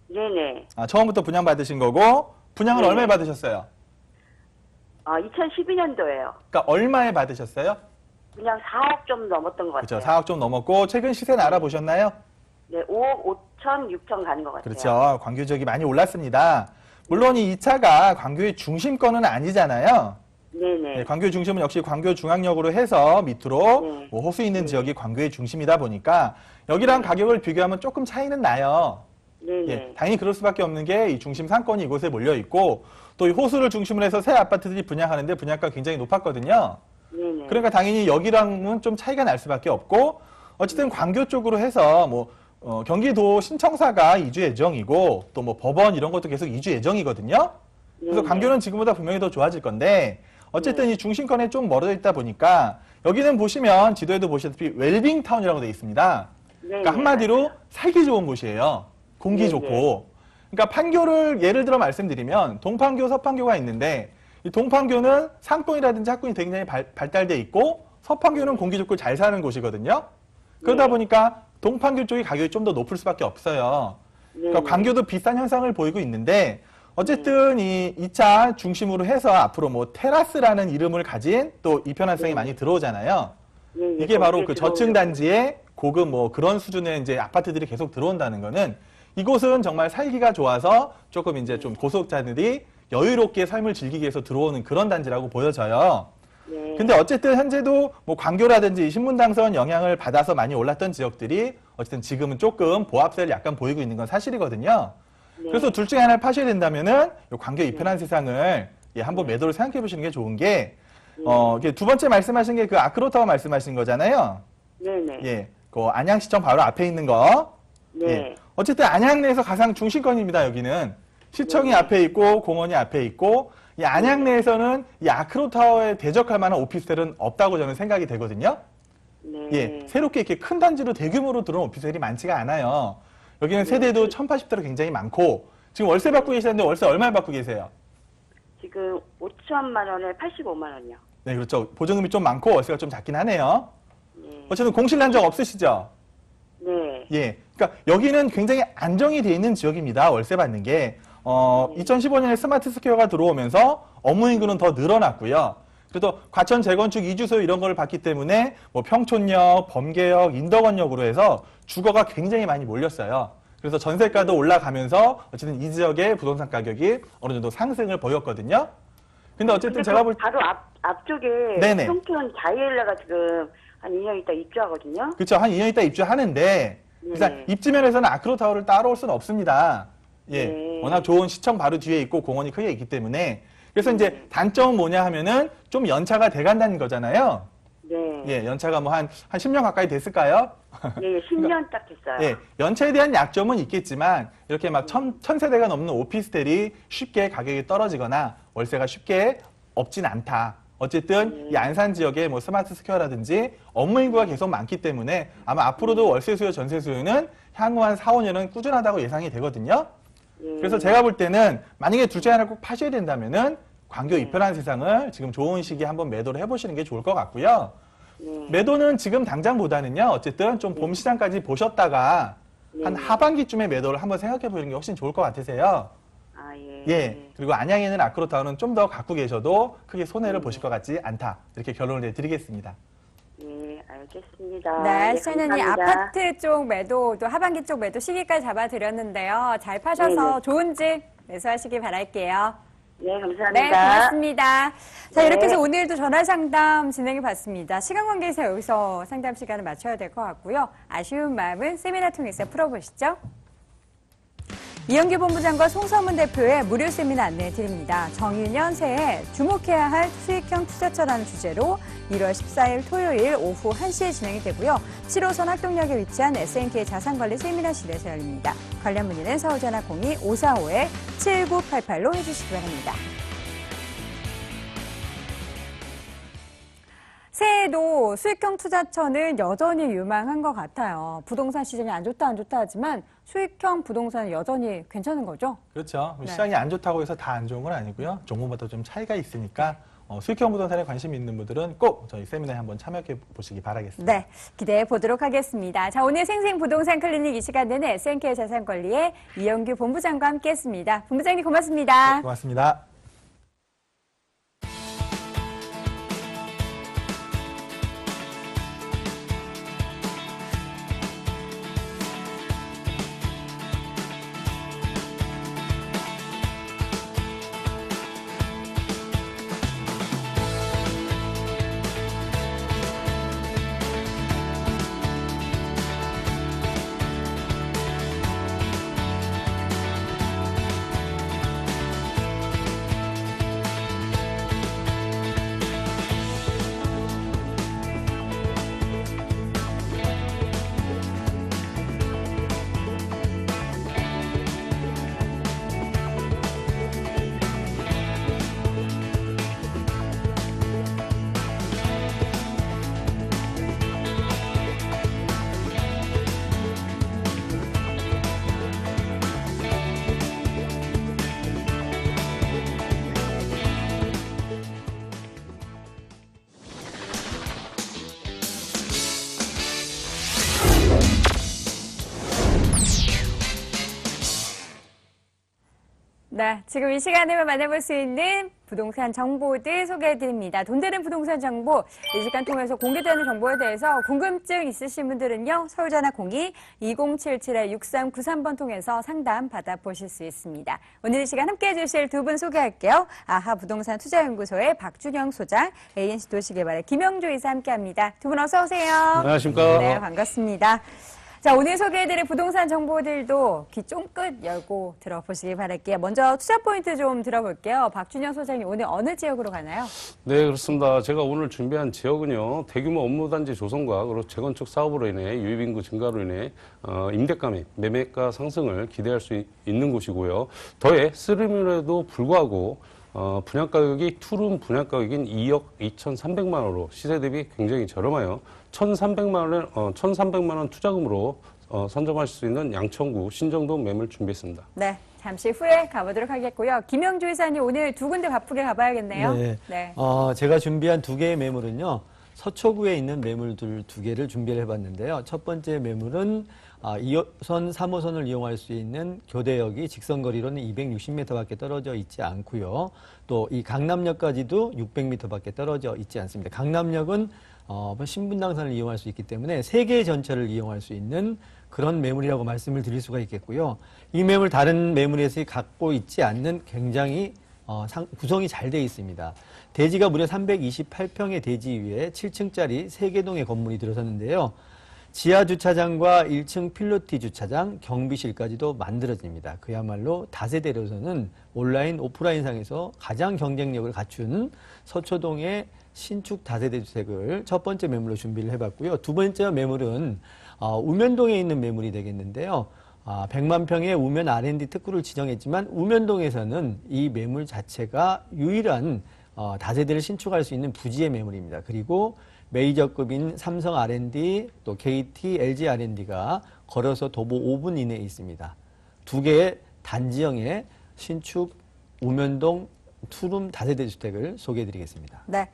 네네. 아, 처음부터 분양받으신 거고, 분양을 네. 얼마에 받으셨어요? 2012년도에요. 그러니까 얼마에 받으셨어요? 그냥 4억 좀 넘었던 것 그렇죠. 같아요. 4억 좀 넘었고, 최근 시세는 알아보셨나요? 네, 5억 5천, 6천 가는 것 같아요. 그렇죠. 광교 지역이 많이 올랐습니다. 물론 이 2차가 광교의 중심권은 아니잖아요. 네네. 네, 광교의 중심은 역시 광교 중앙역으로 해서 밑으로 네. 뭐 호수 있는 네. 지역이 광교의 중심이다 보니까 여기랑 가격을 비교하면 조금 차이는 나요. 네네. 예, 당연히 그럴 수밖에 없는 게 이 중심 상권이 이곳에 몰려 있고 또 이 호수를 중심으로 해서 새 아파트들이 분양하는데 분양가 굉장히 높았거든요. 네네. 그러니까 당연히 여기랑은 좀 차이가 날 수밖에 없고 어쨌든 광교 쪽으로 해서 뭐 경기도 신청사가 이주 예정이고 또 뭐 법원 이런 것도 계속 이주 예정이거든요. 그래서 네. 광교는 지금보다 분명히 더 좋아질 건데 어쨌든 이 중심권에 좀 멀어져 있다 보니까 여기는 보시면 지도에도 보시다시피 웰빙 타운이라고 되어 있습니다. 네, 그러니까 네, 한마디로 살기 좋은 곳이에요. 공기 네, 좋고. 그러니까 판교를 예를 들어 말씀드리면 동판교, 서판교가 있는데 이 동판교는 상권이라든지 학군이 굉장히 발달돼 있고 서판교는 공기 좋고 잘 사는 곳이거든요. 그러다 네. 보니까 동판교 쪽이 가격이 좀 더 높을 수밖에 없어요. 그러니까 네. 광교도 비싼 현상을 보이고 있는데 어쨌든 이 2차 중심으로 해서 앞으로 뭐 테라스라는 이름을 가진 또 이편환성이 많이 들어오잖아요. 예, 예, 이게 바로 거기에 그 저층 들어오는- 단지에 고급 뭐 그런 수준의 이제 아파트들이 계속 들어온다는 거는 이곳은 정말 살기가 좋아서 조금 이제 좀 고소득자들이 여유롭게 삶을 즐기기 위해서 들어오는 그런 단지라고 보여져요. 네. 근데 어쨌든 현재도 뭐 광교라든지 신분당선 영향을 받아서 많이 올랐던 지역들이 어쨌든 지금은 조금 보합세를 약간 보이고 있는 건 사실이거든요. 네. 그래서 둘 중에 하나를 파셔야 된다면은 요 광교 이편한 세상을 한번 매도를 생각해 보시는 게 좋은 게 이게 두 번째 말씀하신 게 그 아크로타워 말씀하신 거잖아요. 네네. 예, 그 안양시청 바로 앞에 있는 거. 네. 예. 어쨌든 안양 내에서 가장 중심권입니다. 여기는 시청이 네. 앞에 있고 공원이 앞에 있고 이 안양 내에서는 이 아크로타워에 대적할 만한 오피스텔은 없다고 저는 생각이 되거든요. 네. 예, 새롭게 이렇게 큰 단지로 대규모로 들어온 오피스텔이 많지가 않아요. 여기는 세대도 1080대로 굉장히 많고 지금 월세 받고 계시는데 월세 얼마 받고 계세요? 지금 5천만 원에 85만 원이요. 네, 그렇죠. 보증금이 좀 많고 월세가 좀 작긴 하네요. 네. 어쨌든 공실 난 적 없으시죠? 네. 예. 그러니까 여기는 굉장히 안정이 돼 있는 지역입니다. 월세 받는 게. 2015년에 스마트 스퀘어가 들어오면서 업무 인구는 더 늘어났고요. 그래도 과천 재건축 이주소 이런 걸 봤기 때문에 뭐 평촌역, 범계역, 인덕원역으로 해서 주거가 굉장히 많이 몰렸어요. 그래서 전세가도 올라가면서 어쨌든 이 지역의 부동산 가격이 어느 정도 상승을 보였거든요. 근데 어쨌든 제가 볼 때 바로 앞쪽에 네네. 평촌 자이엘라가 지금 한 2년 있다 입주하거든요. 그렇죠. 한 2년 있다 입주하는데 일단 네. 입지면에서는 아크로타워를 따라올 수는 없습니다. 예, 네. 워낙 좋은 시청 바로 뒤에 있고 공원이 크게 있기 때문에 그래서 이제 네. 단점은 뭐냐 하면은 좀 연차가 돼간다는 거잖아요. 네. 예, 연차가 뭐 한 10년 가까이 됐을까요? 예, 10년 딱 됐어요. 예, 연차에 대한 약점은 있겠지만 이렇게 막 1000세대가 넘는 오피스텔이 쉽게 가격이 떨어지거나 월세가 쉽게 없진 않다. 어쨌든 이 안산 지역에 뭐 스마트 스퀘어라든지 업무 인구가 계속 많기 때문에 아마 앞으로도 월세 수요, 전세 수요는 향후 한 4, 5년은 꾸준하다고 예상이 되거든요. 예. 그래서 제가 볼 때는 만약에 둘 중에 하나를 꼭 파셔야 된다면은 광교 이편한 세상을 지금 좋은 시기에 한번 매도를 해보시는 게 좋을 것 같고요. 네. 매도는 지금 당장보다는요. 어쨌든 좀 봄 시장까지 보셨다가 한 하반기쯤에 매도를 한번 생각해 보시는 게 훨씬 좋을 것 같으세요. 아, 예. 예. 그리고 안양에 있는 아크로타워는 좀 더 갖고 계셔도 크게 손해를 보실 것 같지 않다. 이렇게 결론을 내드리겠습니다. 예, 알겠습니다. 네, 예, 시청자님 감사합니다. 아파트 쪽 매도, 또 하반기 쪽 매도 시기까지 잡아드렸는데요. 잘 파셔서 네네. 좋은 집 매수하시기 바랄게요. 네, 감사합니다. 네, 고맙습니다. 자, 네. 이렇게 해서 오늘도 전화 상담 진행해 봤습니다. 시간 관계에서 여기서 상담 시간을 맞춰야 될 것 같고요. 아쉬운 마음은 세미나 통해서 풀어보시죠. 이영규 본부장과 송서문 대표의 무료 세미나 안내해 드립니다. 정유년 새해 주목해야 할 수익형 투자처라는 주제로 1월 14일 토요일 오후 1시에 진행이 되고요. 7호선 학동역에 위치한 SNK 자산관리 세미나실에서 열립니다. 관련 문의는 서울전화 02-545-7988로 해주시기 바랍니다. 새해에도 수익형 투자처는 여전히 유망한 것 같아요. 부동산 시장이 안 좋다 하지만 수익형 부동산은 여전히 괜찮은 거죠? 그렇죠. 네. 시장이 안 좋다고 해서 다 안 좋은 건 아니고요. 종목마다 좀 차이가 있으니까 수익형 부동산에 관심 있는 분들은 꼭 저희 세미나에 한번 참여해 보시기 바라겠습니다. 네, 기대해 보도록 하겠습니다. 자, 오늘 생생부동산 클리닉 이 시간에는 SNK 자산관리의 이영규 본부장과 함께했습니다. 본부장님 고맙습니다. 고맙습니다. 네, 지금 이 시간에만 만나볼 수 있는 부동산 정보들 소개해드립니다. 돈 되는 부동산 정보, 이 시간 통해서 공개되는 정보에 대해서 궁금증 있으신 분들은요, 서울전화 02-2077-6393번 통해서 상담 받아보실 수 있습니다. 오늘 이 시간 함께해 주실 두 분 소개할게요. 아하 부동산 투자연구소의 박준영 소장, ANC 도시개발의 김영조 이사 함께합니다. 두 분 어서 오세요. 안녕하십니까. 네, 반갑습니다. 자, 오늘 소개해드릴 부동산 정보들도 귀 쫑긋 열고 들어보시기 바랄게요. 먼저 투자 포인트 좀 들어볼게요. 박준영 소장님, 오늘 어느 지역으로 가나요? 네, 그렇습니다. 제가 오늘 준비한 지역은요, 대규모 업무단지 조성과 그리고 재건축 사업으로 인해 유입인구 증가로 인해 임대가매, 매매가 상승을 기대할 수 있는 곳이고요. 더해 쓰리밀에도 불구하고 분양가격이 투룸 분양가격인 2억 2,300만 원으로 시세 대비 굉장히 저렴하여 1,300만 원 투자금으로 선점하실 수 있는 양천구 신정동 매물 준비했습니다. 네, 잠시 후에 가보도록 하겠고요. 김영주 이사님, 오늘 두 군데 바쁘게 가봐야겠네요. 네. 제가 준비한 두 개의 매물은요, 서초구에 있는 매물들 두 개를 준비를 해봤는데요. 첫 번째 매물은 2호선, 3호선을 이용할 수 있는 교대역이 직선거리로는 260m밖에 떨어져 있지 않고요. 또 이 강남역까지도 600m밖에 떨어져 있지 않습니다. 강남역은 신분당선을 이용할 수 있기 때문에 세 개의 전철을 이용할 수 있는 그런 매물이라고 말씀을 드릴 수가 있겠고요. 이 매물 다른 매물에서 갖고 있지 않는 굉장히 구성이 잘 돼 있습니다. 대지가 무려 328평의 대지 위에 7층짜리 3개 동의 건물이 들어섰는데요. 지하 주차장과 1층 필로티 주차장, 경비실까지도 만들어집니다. 그야말로 다세대로서는 온라인, 오프라인상에서 가장 경쟁력을 갖춘 서초동의 신축 다세대 주택을 첫 번째 매물로 준비를 해봤고요. 두 번째 매물은 우면동에 있는 매물이 되겠는데요. 100만 평의 우면 R&D 특구를 지정했지만 우면동에서는 이 매물 자체가 유일한 다세대를 신축할 수 있는 부지의 매물입니다. 그리고 메이저급인 삼성 R&D, 또 KT, LG R&D가 걸어서 도보 5분 이내에 있습니다. 두 개의 단지형의 신축 우면동 투룸 다세대 주택을 소개해드리겠습니다. 네.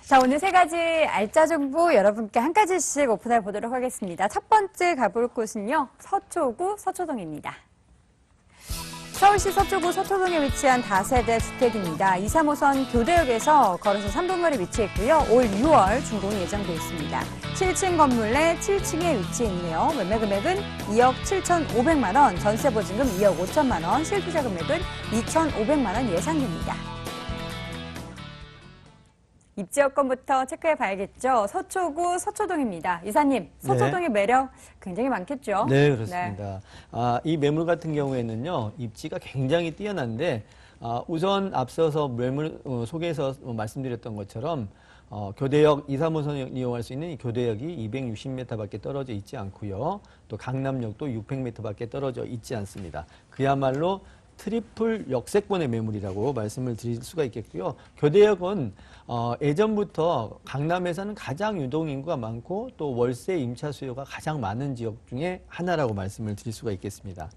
자, 오늘 세 가지 알짜 정보 여러분께 한 가지씩 오픈해 보도록 하겠습니다. 첫 번째 가볼 곳은요, 서초구 서초동입니다. 서울시 서초구 서초동에 위치한 다세대 주택입니다. 2, 3호선 교대역에서 걸어서 3분 거리 위치해 있고요. 올 6월 준공이 예정돼 있습니다. 7층 건물 내 7층에 위치해 있네요. 매매 금액은 2억 7,500만 원, 전세 보증금 2억 5천만 원, 실투자 금액은 2,500만 원 예상됩니다. 입지 여건부터 체크해 봐야겠죠. 서초구 서초동입니다. 이사님, 서초동의 매력 굉장히 많겠죠? 네, 그렇습니다. 이 매물 같은 경우에는요, 입지가 굉장히 뛰어난데, 우선 앞서서 매물 소개에서 말씀드렸던 것처럼, 교대역 2, 3호선을 이용할 수 있는 이 교대역이 260m밖에 떨어져 있지 않고요. 또 강남역도 600m밖에 떨어져 있지 않습니다. 그야말로 트리플 역세권의 매물이라고 말씀을 드릴 수가 있겠고요. 교대역은 예전부터 강남에서는 가장 유동인구가 많고 또 월세 임차 수요가 가장 많은 지역 중에 하나라고 말씀을 드릴 수가 있겠습니다.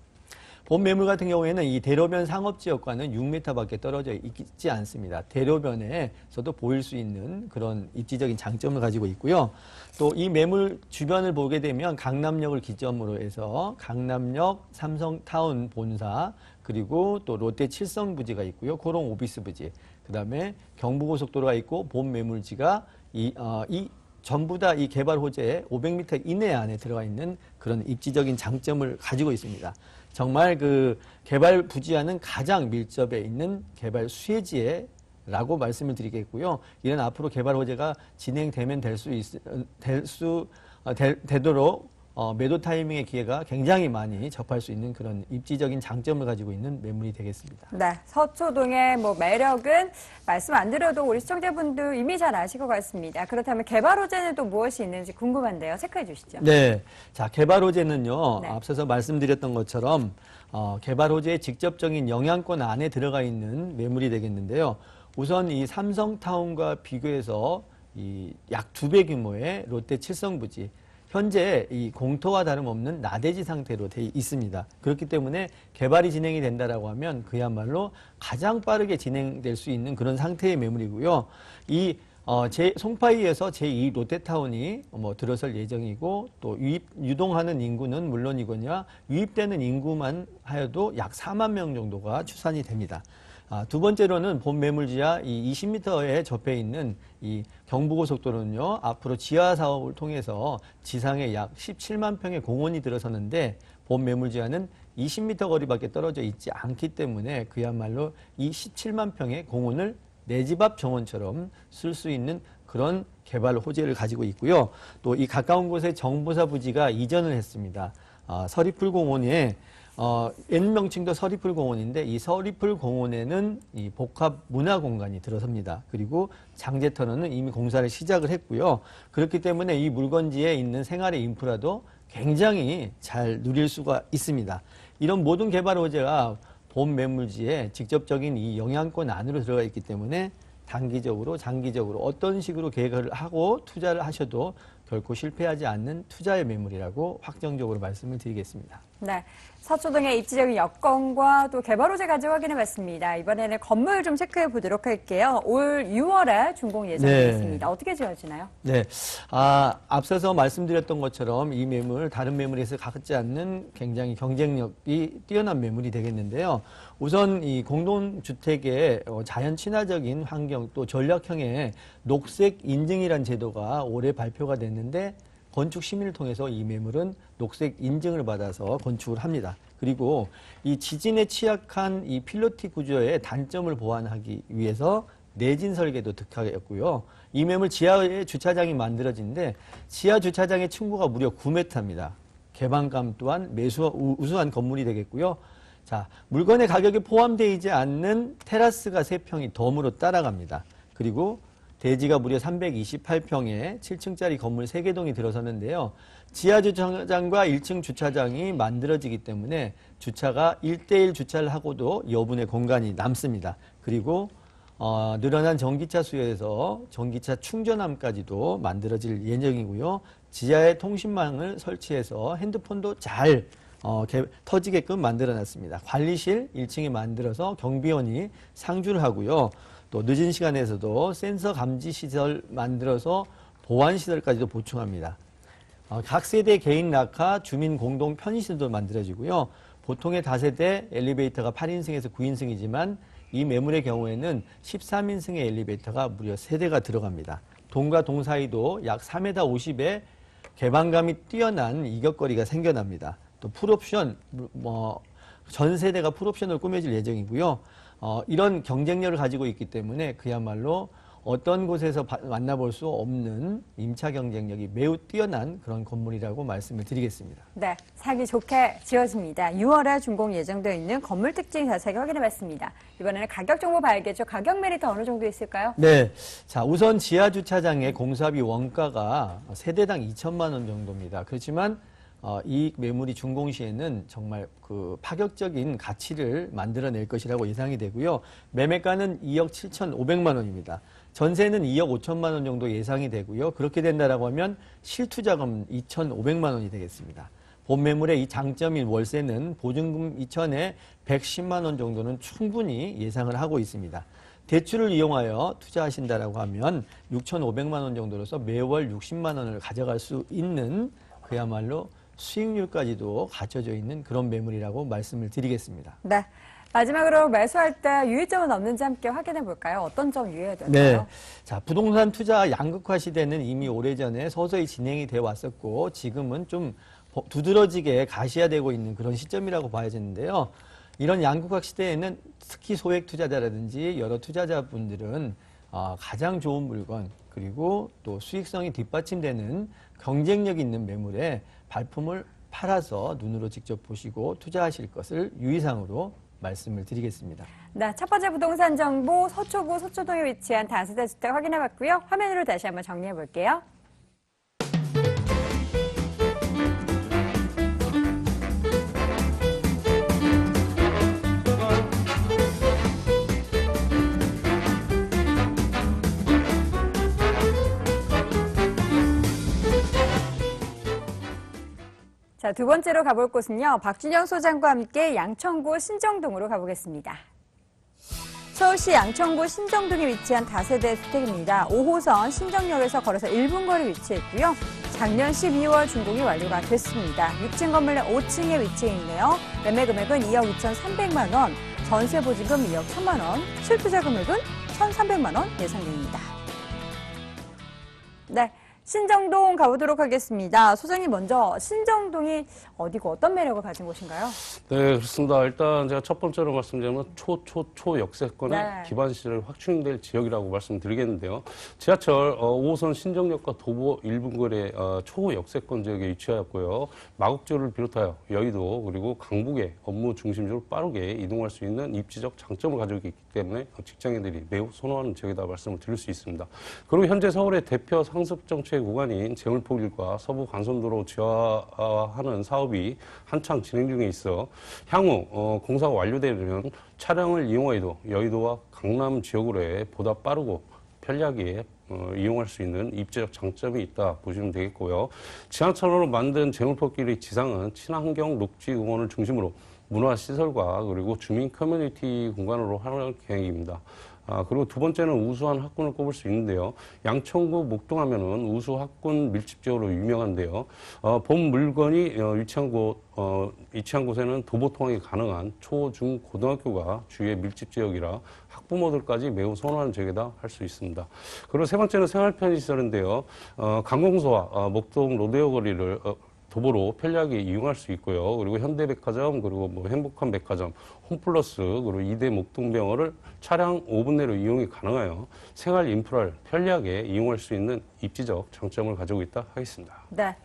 본 매물 같은 경우에는 이 대로변 상업지역과는 6m밖에 떨어져 있지 않습니다. 대로변에서도 보일 수 있는 그런 입지적인 장점을 가지고 있고요. 또 이 매물 주변을 보게 되면 강남역을 기점으로 해서 강남역, 삼성타운 본사, 그리고 또 롯데 칠성부지가 있고요. 고롱 오비스부지, 그다음에 경부고속도로가 있고 본 매물지가 전부 다 이 개발 호재에 500m 이내 안에 들어가 있는 그런 입지적인 장점을 가지고 있습니다. 정말 그 개발 부지와는 가장 밀접해 있는 개발 수혜지라고 말씀을 드리겠고요. 이런 앞으로 개발 호재가 진행되면 되도록 매도 타이밍의 기회가 굉장히 많이 접할 수 있는 그런 입지적인 장점을 가지고 있는 매물이 되겠습니다. 네, 서초동의 매력은 말씀 안 드려도 우리 시청자분들 이미 잘 아실 것 같습니다. 그렇다면 개발 호재는 또 무엇이 있는지 궁금한데요. 체크해 주시죠. 네, 자 개발 호재는요. 네. 앞서서 말씀드렸던 것처럼 개발 호재의 직접적인 영향권 안에 들어가 있는 매물이 되겠는데요. 우선 이 삼성타운과 비교해서 약 2배 규모의 롯데 칠성부지, 현재 이 공터와 다름없는 나대지 상태로 돼 있습니다. 그렇기 때문에 개발이 진행이 된다라고 하면 그야말로 가장 빠르게 진행될 수 있는 그런 상태의 매물이고요. 이 송파이에서 제2 롯데타운이 들어설 예정이고 또 유동하는 인구는 물론이거냐 유입되는 인구만 하여도 약 4만 명 정도가 추산이 됩니다. 두 번째로는 본 매물지하 이 20m에 접해 있는 이 경부고속도로는요, 앞으로 지하 사업을 통해서 지상에 약 17만 평의 공원이 들어서는데 본 매물지하는 20m 거리밖에 떨어져 있지 않기 때문에 그야말로 이 17만 평의 공원을 내 집 앞 정원처럼 쓸 수 있는 그런 개발 호재를 가지고 있고요. 또 이 가까운 곳에 정보사 부지가 이전을 했습니다. 서리풀공원에 옛 명칭도 서리풀공원인데 이 서리풀공원에는 이 복합 문화공간이 들어섭니다. 그리고 장제터널은 이미 공사를 시작을 했고요. 그렇기 때문에 이 물건지에 있는 생활의 인프라도 굉장히 잘 누릴 수가 있습니다. 이런 모든 개발 호재가 본 매물지에 직접적인 이 영향권 안으로 들어가 있기 때문에 단기적으로 장기적으로 어떤 식으로 계획을 하고 투자를 하셔도 결코 실패하지 않는 투자의 매물이라고 확정적으로 말씀을 드리겠습니다. 네, 서초동의 입지적인 여건과 또 개발 호재까지 확인해봤습니다. 이번에는 건물 좀 체크해 보도록 할게요. 올 6월에 준공 예정돼 있습니다. 어떻게 지어지나요? 네, 앞서서 말씀드렸던 것처럼 이 매물 다른 매물에서 갖지 않는 굉장히 경쟁력이 뛰어난 매물이 되겠는데요. 우선 이 공동주택의 자연 친화적인 환경 또 전략형의 녹색 인증이란 제도가 올해 발표가 됐는데 건축 시민을 통해서 이 매물은 녹색 인증을 받아서 건축을 합니다. 그리고 이 지진에 취약한 이 필로티 구조의 단점을 보완하기 위해서 내진 설계도 득하였고요. 이 매물 지하에 주차장이 만들어지는데 지하 주차장의 층고가 무려 9m입니다. 개방감 또한 우수한 건물이 되겠고요. 자, 물건의 가격에 포함되어 있지 않는 테라스가 3평이 덤으로 따라갑니다. 그리고 대지가 무려 328평에 7층짜리 건물 3개 동이 들어서는데요. 지하 주차장과 1층 주차장이 만들어지기 때문에 주차가 1대1 주차를 하고도 여분의 공간이 남습니다. 그리고 늘어난 전기차 수요에서 전기차 충전함까지도 만들어질 예정이고요. 지하에 통신망을 설치해서 핸드폰도 잘 터지게끔 만들어놨습니다. 관리실 1층에 만들어서 경비원이 상주를 하고요. 또 늦은 시간에서도 센서 감지 시설 만들어서 보안 시설까지도 보충합니다. 각 세대 개인 낙하, 주민 공동 편의시설도 만들어지고요. 보통의 다세대 엘리베이터가 8인승에서 9인승이지만 이 매물의 경우에는 13인승의 엘리베이터가 무려 3대가 들어갑니다. 동과 동 사이도 약 4m 50의 개방감이 뛰어난 이격거리가 생겨납니다. 또 풀옵션, 전 세대가 풀옵션을 꾸며질 예정이고요. 이런 경쟁력을 가지고 있기 때문에 그야말로 어떤 곳에서 만나볼 수 없는 임차 경쟁력이 매우 뛰어난 그런 건물이라고 말씀을 드리겠습니다. 네, 사기 좋게 지어집니다. 6월에 준공 예정되어 있는 건물 특징 자세히 확인해봤습니다. 이번에는 가격 정보 봐야겠죠. 가격 메리트 어느 정도 있을까요? 네, 자 우선 지하 주차장의 공사비 원가가 세대당 2천만 원 정도입니다. 그렇지만 이 매물이 준공 시에는 정말 그 파격적인 가치를 만들어낼 것이라고 예상이 되고요. 매매가는 2억 7,500만 원입니다. 전세는 2억 5천만 원 정도 예상이 되고요. 그렇게 된다라고 하면 실투자금 2,500만 원이 되겠습니다. 본 매물의 이 장점인 월세는 보증금 2천에 110만 원 정도는 충분히 예상을 하고 있습니다. 대출을 이용하여 투자하신다라고 하면 6,500만 원 정도로서 매월 60만 원을 가져갈 수 있는 그야말로 수익률까지도 갖춰져 있는 그런 매물이라고 말씀을 드리겠습니다. 네. 마지막으로 매수할 때 유의점은 없는지 함께 확인해 볼까요? 어떤 점 유의해야 될까요? 네. 자, 부동산 투자 양극화 시대는 이미 오래전에 서서히 진행이 되어 왔었고 지금은 좀 두드러지게 가시화되고 있는 그런 시점이라고 봐야되는데요. 이런 양극화 시대에는 특히 소액 투자자라든지 여러 투자자분들은 가장 좋은 물건 그리고 또 수익성이 뒷받침되는 경쟁력 있는 매물에 발품을 팔아서 눈으로 직접 보시고 투자하실 것을 유의사항으로 말씀을 드리겠습니다. 네, 첫 번째 부동산 정보 서초구 서초동에 위치한 다세대 주택 확인해봤고요. 화면으로 다시 한번 정리해볼게요. 자, 두 번째로 가볼 곳은요. 박준영 소장과 함께 양천구 신정동으로 가보겠습니다. 서울시 양천구 신정동에 위치한 다세대 주택입니다. 5호선 신정역에서 걸어서 1분 거리 위치해 있고요. 작년 12월 준공이 완료가 됐습니다. 6층 건물 내 5층에 위치해 있네요. 매매 금액은 2억 2,300만 원, 전세 보증금 2억 1,000만 원, 실투자 금액은 1,300만 원 예상됩니다. 네. 신정동 가보도록 하겠습니다. 소장님 먼저 신정동이 어디고 어떤 매력을 가진 곳인가요? 네, 그렇습니다. 일단 제가 첫 번째로 말씀드리면 초역세권의 네. 기반 시설이 확충될 지역이라고 말씀드리겠는데요. 지하철 5호선 신정역과 도보 1분 거리의 초역세권 지역에 위치하였고요. 마곡지구를 비롯하여 여의도 그리고 강북의 업무 중심지로 빠르게 이동할 수 있는 입지적 장점을 가지고 있기 때문에 직장인들이 매우 선호하는 지역이다 말씀을 드릴 수 있습니다. 그리고 현재 서울의 대표 상습 정책 구간인 제물포길과 서부 간선도로 지하화하는 사업이 한창 진행 중에 있어 향후 공사가 완료되면 차량을 이용하여도 여의도와 강남 지역으로의 보다 빠르고 편리하게 이용할 수 있는 입지적 장점이 있다 보시면 되겠고요. 지하철로 만든 제물포길의 지상은 친환경 녹지공원을 중심으로 문화시설과 그리고 주민 커뮤니티 공간으로 활용할 계획입니다. 그리고 두 번째는 우수한 학군을 꼽을 수 있는데요. 양천구 목동하면은 우수 학군 밀집지역으로 유명한데요. 본 물건이 위치한 곳에는 도보 통학이 가능한 초, 중, 고등학교가 주요 밀집지역이라 학부모들까지 매우 선호하는 지역이다 할 수 있습니다. 그리고 세 번째는 생활 편의시설인데요. 관공서와 목동 로데오 거리를 도보로 편리하게 이용할 수 있고요. 그리고 현대백화점, 그리고 뭐 행복한 백화점, 홈플러스, 그리고 이대 목동병원을 차량 5분 내로 이용이 가능하여 생활 인프라를 편리하게 이용할 수 있는 입지적 장점을 가지고 있다 하겠습니다. 네.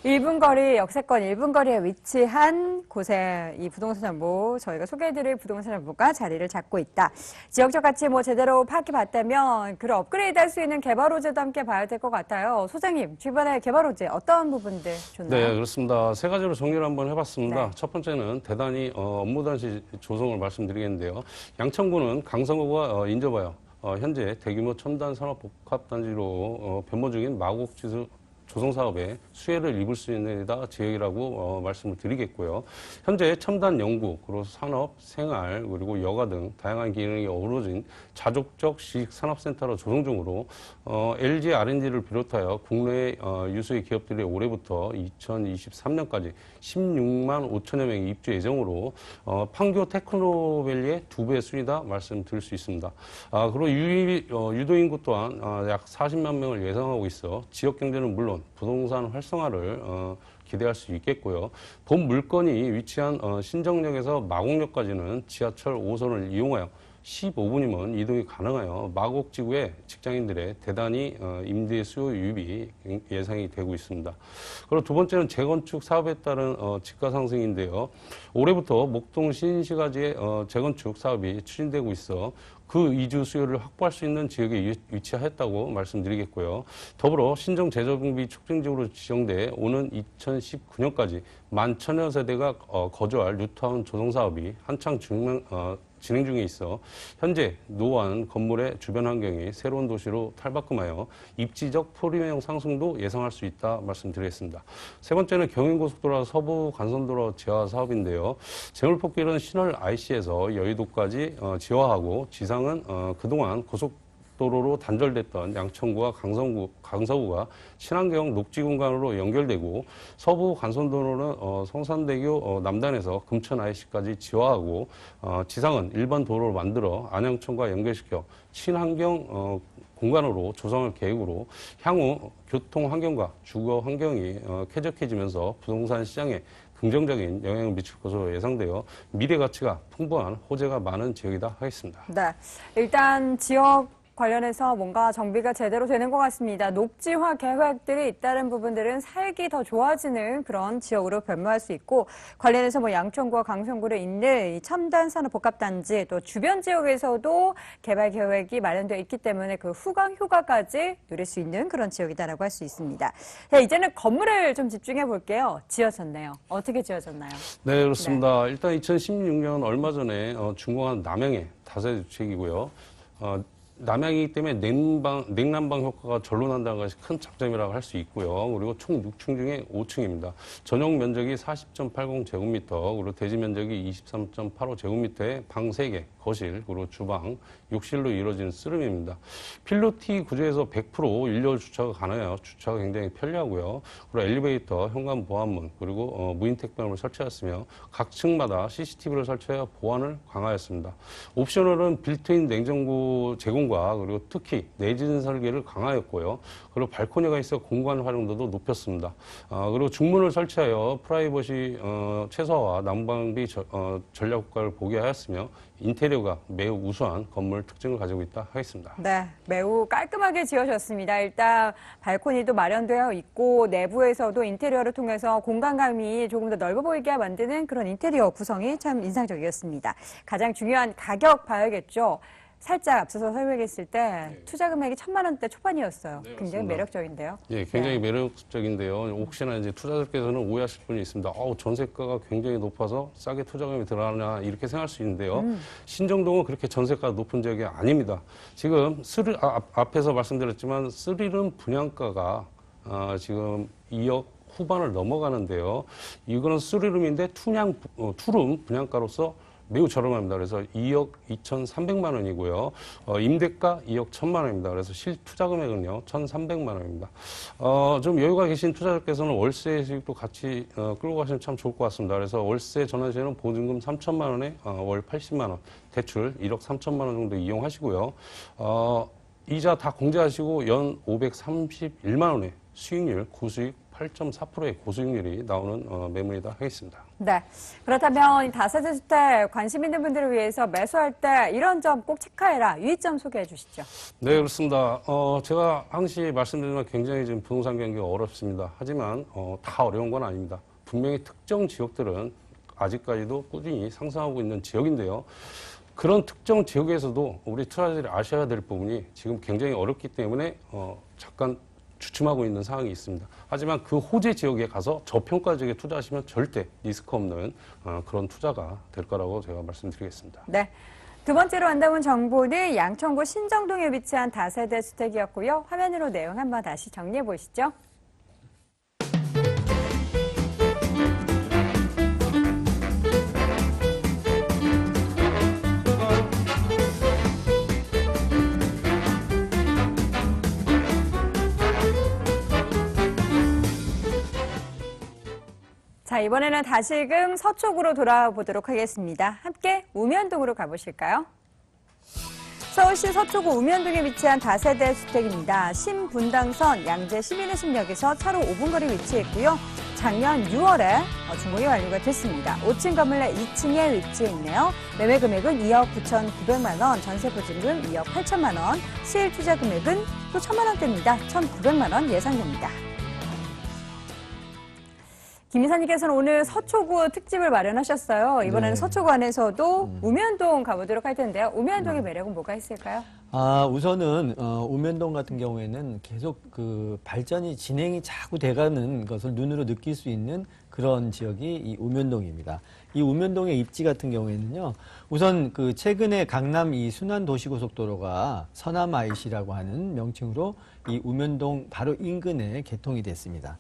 1분 거리, 역세권 1분 거리에 위치한 곳에 이 부동산 정보, 저희가 소개해드릴 부동산 정보가 자리를 잡고 있다. 지역적 가치 제대로 파악해봤다면 그를 업그레이드 할 수 있는 개발 호재도 함께 봐야 될 것 같아요. 소장님, 주변의 개발 호재 어떤 부분들 좋나요? 네, 그렇습니다. 세 가지로 정리를 한번 해봤습니다. 네. 첫 번째는 대단히 업무단지 조성을 말씀드리겠는데요. 양천구는 강성구가 인접하여 현재 대규모 첨단 산업복합단지로 변모 중인 마곡지수 조성사업에 수혜를 입을 수 있는 데다 지역이라고 말씀을 드리겠고요. 현재 첨단 연구, 그리고 산업, 생활, 그리고 여가 등 다양한 기능이 어우러진 자족적 지식산업센터로 조성 중으로 LG R&D를 비롯하여 국내 유수의 기업들이 올해부터 2023년까지 16만 5천여 명이 입주 예정으로 판교 테크노밸리의 2배 순이다 말씀드릴 수 있습니다. 그리고 유도인구 또한 약 40만 명을 예상하고 있어 지역 경제는 물론 부동산 활성화를 기대할 수 있겠고요. 본 물건이 위치한 신정역에서 마곡역까지는 지하철 5호선을 이용하여 15분이면 이동이 가능하여 마곡지구의 직장인들의 대단히 임대 수요 유입이 예상이 되고 있습니다. 그리고 두 번째는 재건축 사업에 따른 집가 상승인데요. 올해부터 목동 신시가지의 재건축 사업이 추진되고 있어 그 이주 수요를 확보할 수 있는 지역에 위치하였다고 말씀드리겠고요. 더불어 신정 재정비 촉진지구로 지정돼 오는 2019년까지 11,000여 세대가 거주할 뉴타운 조성사업이 한창 진행 중에 있어 현재 노후한 건물의 주변 환경이 새로운 도시로 탈바꿈하여 입지적 프리미엄 상승도 예상할 수 있다 말씀드리겠습니다. 세 번째는 경인고속도로 서부 간선도로 지하 사업인데요. 제물포길은 신월 IC에서 여의도까지 지하하고 지상은 그동안 고속도로로 단절됐던 양천구와 강서구가 친환경 녹지 공간으로 연결되고 서부 간선도로는 성산대교 남단에서 금천 IC까지 지하하고 지상은 일반 도로를 만들어 안양천과 연결시켜 친환경 공간으로 조성할 계획으로 향후 교통 환경과 주거 환경이 쾌적해지면서 부동산 시장에 긍정적인 영향을 미칠 것으로 예상되어 미래 가치가 풍부한 호재가 많은 지역이다 하겠습니다. 네, 일단 지역 관련해서 뭔가 정비가 제대로 되는 것 같습니다. 녹지화 계획들이 잇따른 부분들은 살기 더 좋아지는 그런 지역으로 변모할 수 있고 관련해서 양천구와 강성구를 잇는 이 첨단 산업 복합단지 또 주변 지역에서도 개발 계획이 마련되어 있기 때문에 그 후광 효과까지 누릴 수 있는 그런 지역이다라고 할 수 있습니다. 자, 이제는 건물을 좀 집중해 볼게요. 지어졌네요. 어떻게 지어졌나요? 네, 그렇습니다. 일단 2016년 얼마 전에 준공한 남양의 다세대 주택이고요. 남향이기 때문에 냉난방 효과가 절로 난다는 것이 큰 장점이라고 할 수 있고요. 그리고 총 6층 중에 5층입니다. 전용 면적이 40.80제곱미터, 그리고 대지 면적이 23.85제곱미터에 방 3개, 거실, 그리고 주방, 욕실로 이루어진 쓰름입니다. 필로티 구조에서 100% 일렬 주차가 가능해요. 주차가 굉장히 편리하고요. 그리고 엘리베이터, 현관 보안문, 그리고 무인 택배함을 설치하였으며 각 층마다 CCTV를 설치하여 보안을 강화했습니다. 옵셔널은 빌트인 냉장고 제공과 그리고 특히 내진 설계를 강화했고요. 그리고 발코니가 있어 공간 활용도도 높였습니다. 그리고 중문을 설치하여 프라이버시 최소화와 난방비 전략 효과를 보게 하였으며 인테리어가 매우 우수한 건물 특징을 가지고 있다 하겠습니다. 네, 매우 깔끔하게 지어졌습니다. 일단 발코니도 마련되어 있고 내부에서도 인테리어를 통해서 공간감이 조금 더 넓어 보이게 만드는 그런 인테리어 구성이 참 인상적이었습니다. 가장 중요한 가격 봐야겠죠. 살짝 앞서서 설명했을 때 투자 금액이 1,000만 원대 초반이었어요. 네, 굉장히 맞습니다. 매력적인데요. 예, 굉장히 매력적인데요. 혹시나 이제 투자자들께서는 오해하실 분이 있습니다. 전세가가 굉장히 높아서 싸게 투자금이 들어가나 이렇게 생각할 수 있는데요. 신정동은 그렇게 전세가가 높은 지역이 아닙니다. 지금 앞에서 말씀드렸지만 스릴은 분양가가 지금 2억 후반을 넘어가는데요. 이거는 쓰리룸인데 투룸 분양가로서 매우 저렴합니다. 그래서 2억 2,300만 원이고요. 임대가 2억 1,000만 원입니다. 그래서 실투자 금액은요, 1,300만 원입니다. 좀 여유가 계신 투자자께서는 월세 수익도 같이 끌고 가시면 참 좋을 것 같습니다. 그래서 월세 전환 시에는 보증금 3천만 원에 월 80만 원, 대출 1억 3천만 원 정도 이용하시고요. 이자 다 공제하시고 연 531만 원의 수익률, 고수익 8.4%의 고수익률이 나오는 매물이다 하겠습니다. 네. 그렇다면 다세대 주택 관심 있는 분들을 위해서 매수할 때 이런 점 꼭 체크해라. 유의점 소개해 주시죠. 네, 그렇습니다. 제가 항시 말씀드리지만 굉장히 지금 부동산 경기가 어렵습니다. 하지만 다 어려운 건 아닙니다. 분명히 특정 지역들은 아직까지도 꾸준히 상승하고 있는 지역인데요. 그런 특정 지역에서도 우리 투자자들이 아셔야 될 부분이 지금 굉장히 어렵기 때문에 잠깐 주춤하고 있는 상황이 있습니다. 하지만 그 호재 지역에 가서 저평가 지역에 투자하시면 절대 리스크 없는 그런 투자가 될 거라고 제가 말씀드리겠습니다. 네. 두 번째로 만나본 정보는 양천구 신정동에 위치한 다세대 주택이었고요. 화면으로 내용 한번 다시 정리해 보시죠. 자, 이번에는 다시금 서쪽으로 돌아보도록 하겠습니다. 함께 우면동으로 가보실까요? 서울시 서초구 우면동에 위치한 다세대 주택입니다. 신분당선 양재 시민의식역에서 차로 5분 거리 위치했고요. 작년 6월에 준공이 완료가 됐습니다. 5층 건물 내 2층에 위치해 있네요. 매매 금액은 2억 9,900만 원, 전세 보증금 2억 8천만 원, 시일 투자 금액은 또 1,000만 원대입니다. 1,900만 원 예상됩니다. 김 이사님께서는 오늘 서초구 특집을 마련하셨어요. 이번에는 네. 서초구 안에서도 우면동 가보도록 할 텐데요. 우면동의 매력은 뭐가 있을까요? 우선은 우면동 같은 경우에는 계속 그 발전이 진행이 자꾸 돼가는 것을 눈으로 느낄 수 있는 그런 지역이 이 우면동입니다. 이 우면동의 입지 같은 경우에는요, 우선 그 최근에 강남 이 순환도시고속도로가 서남 IC라고 하는 명칭으로 이 우면동 바로 인근에 개통이 됐습니다.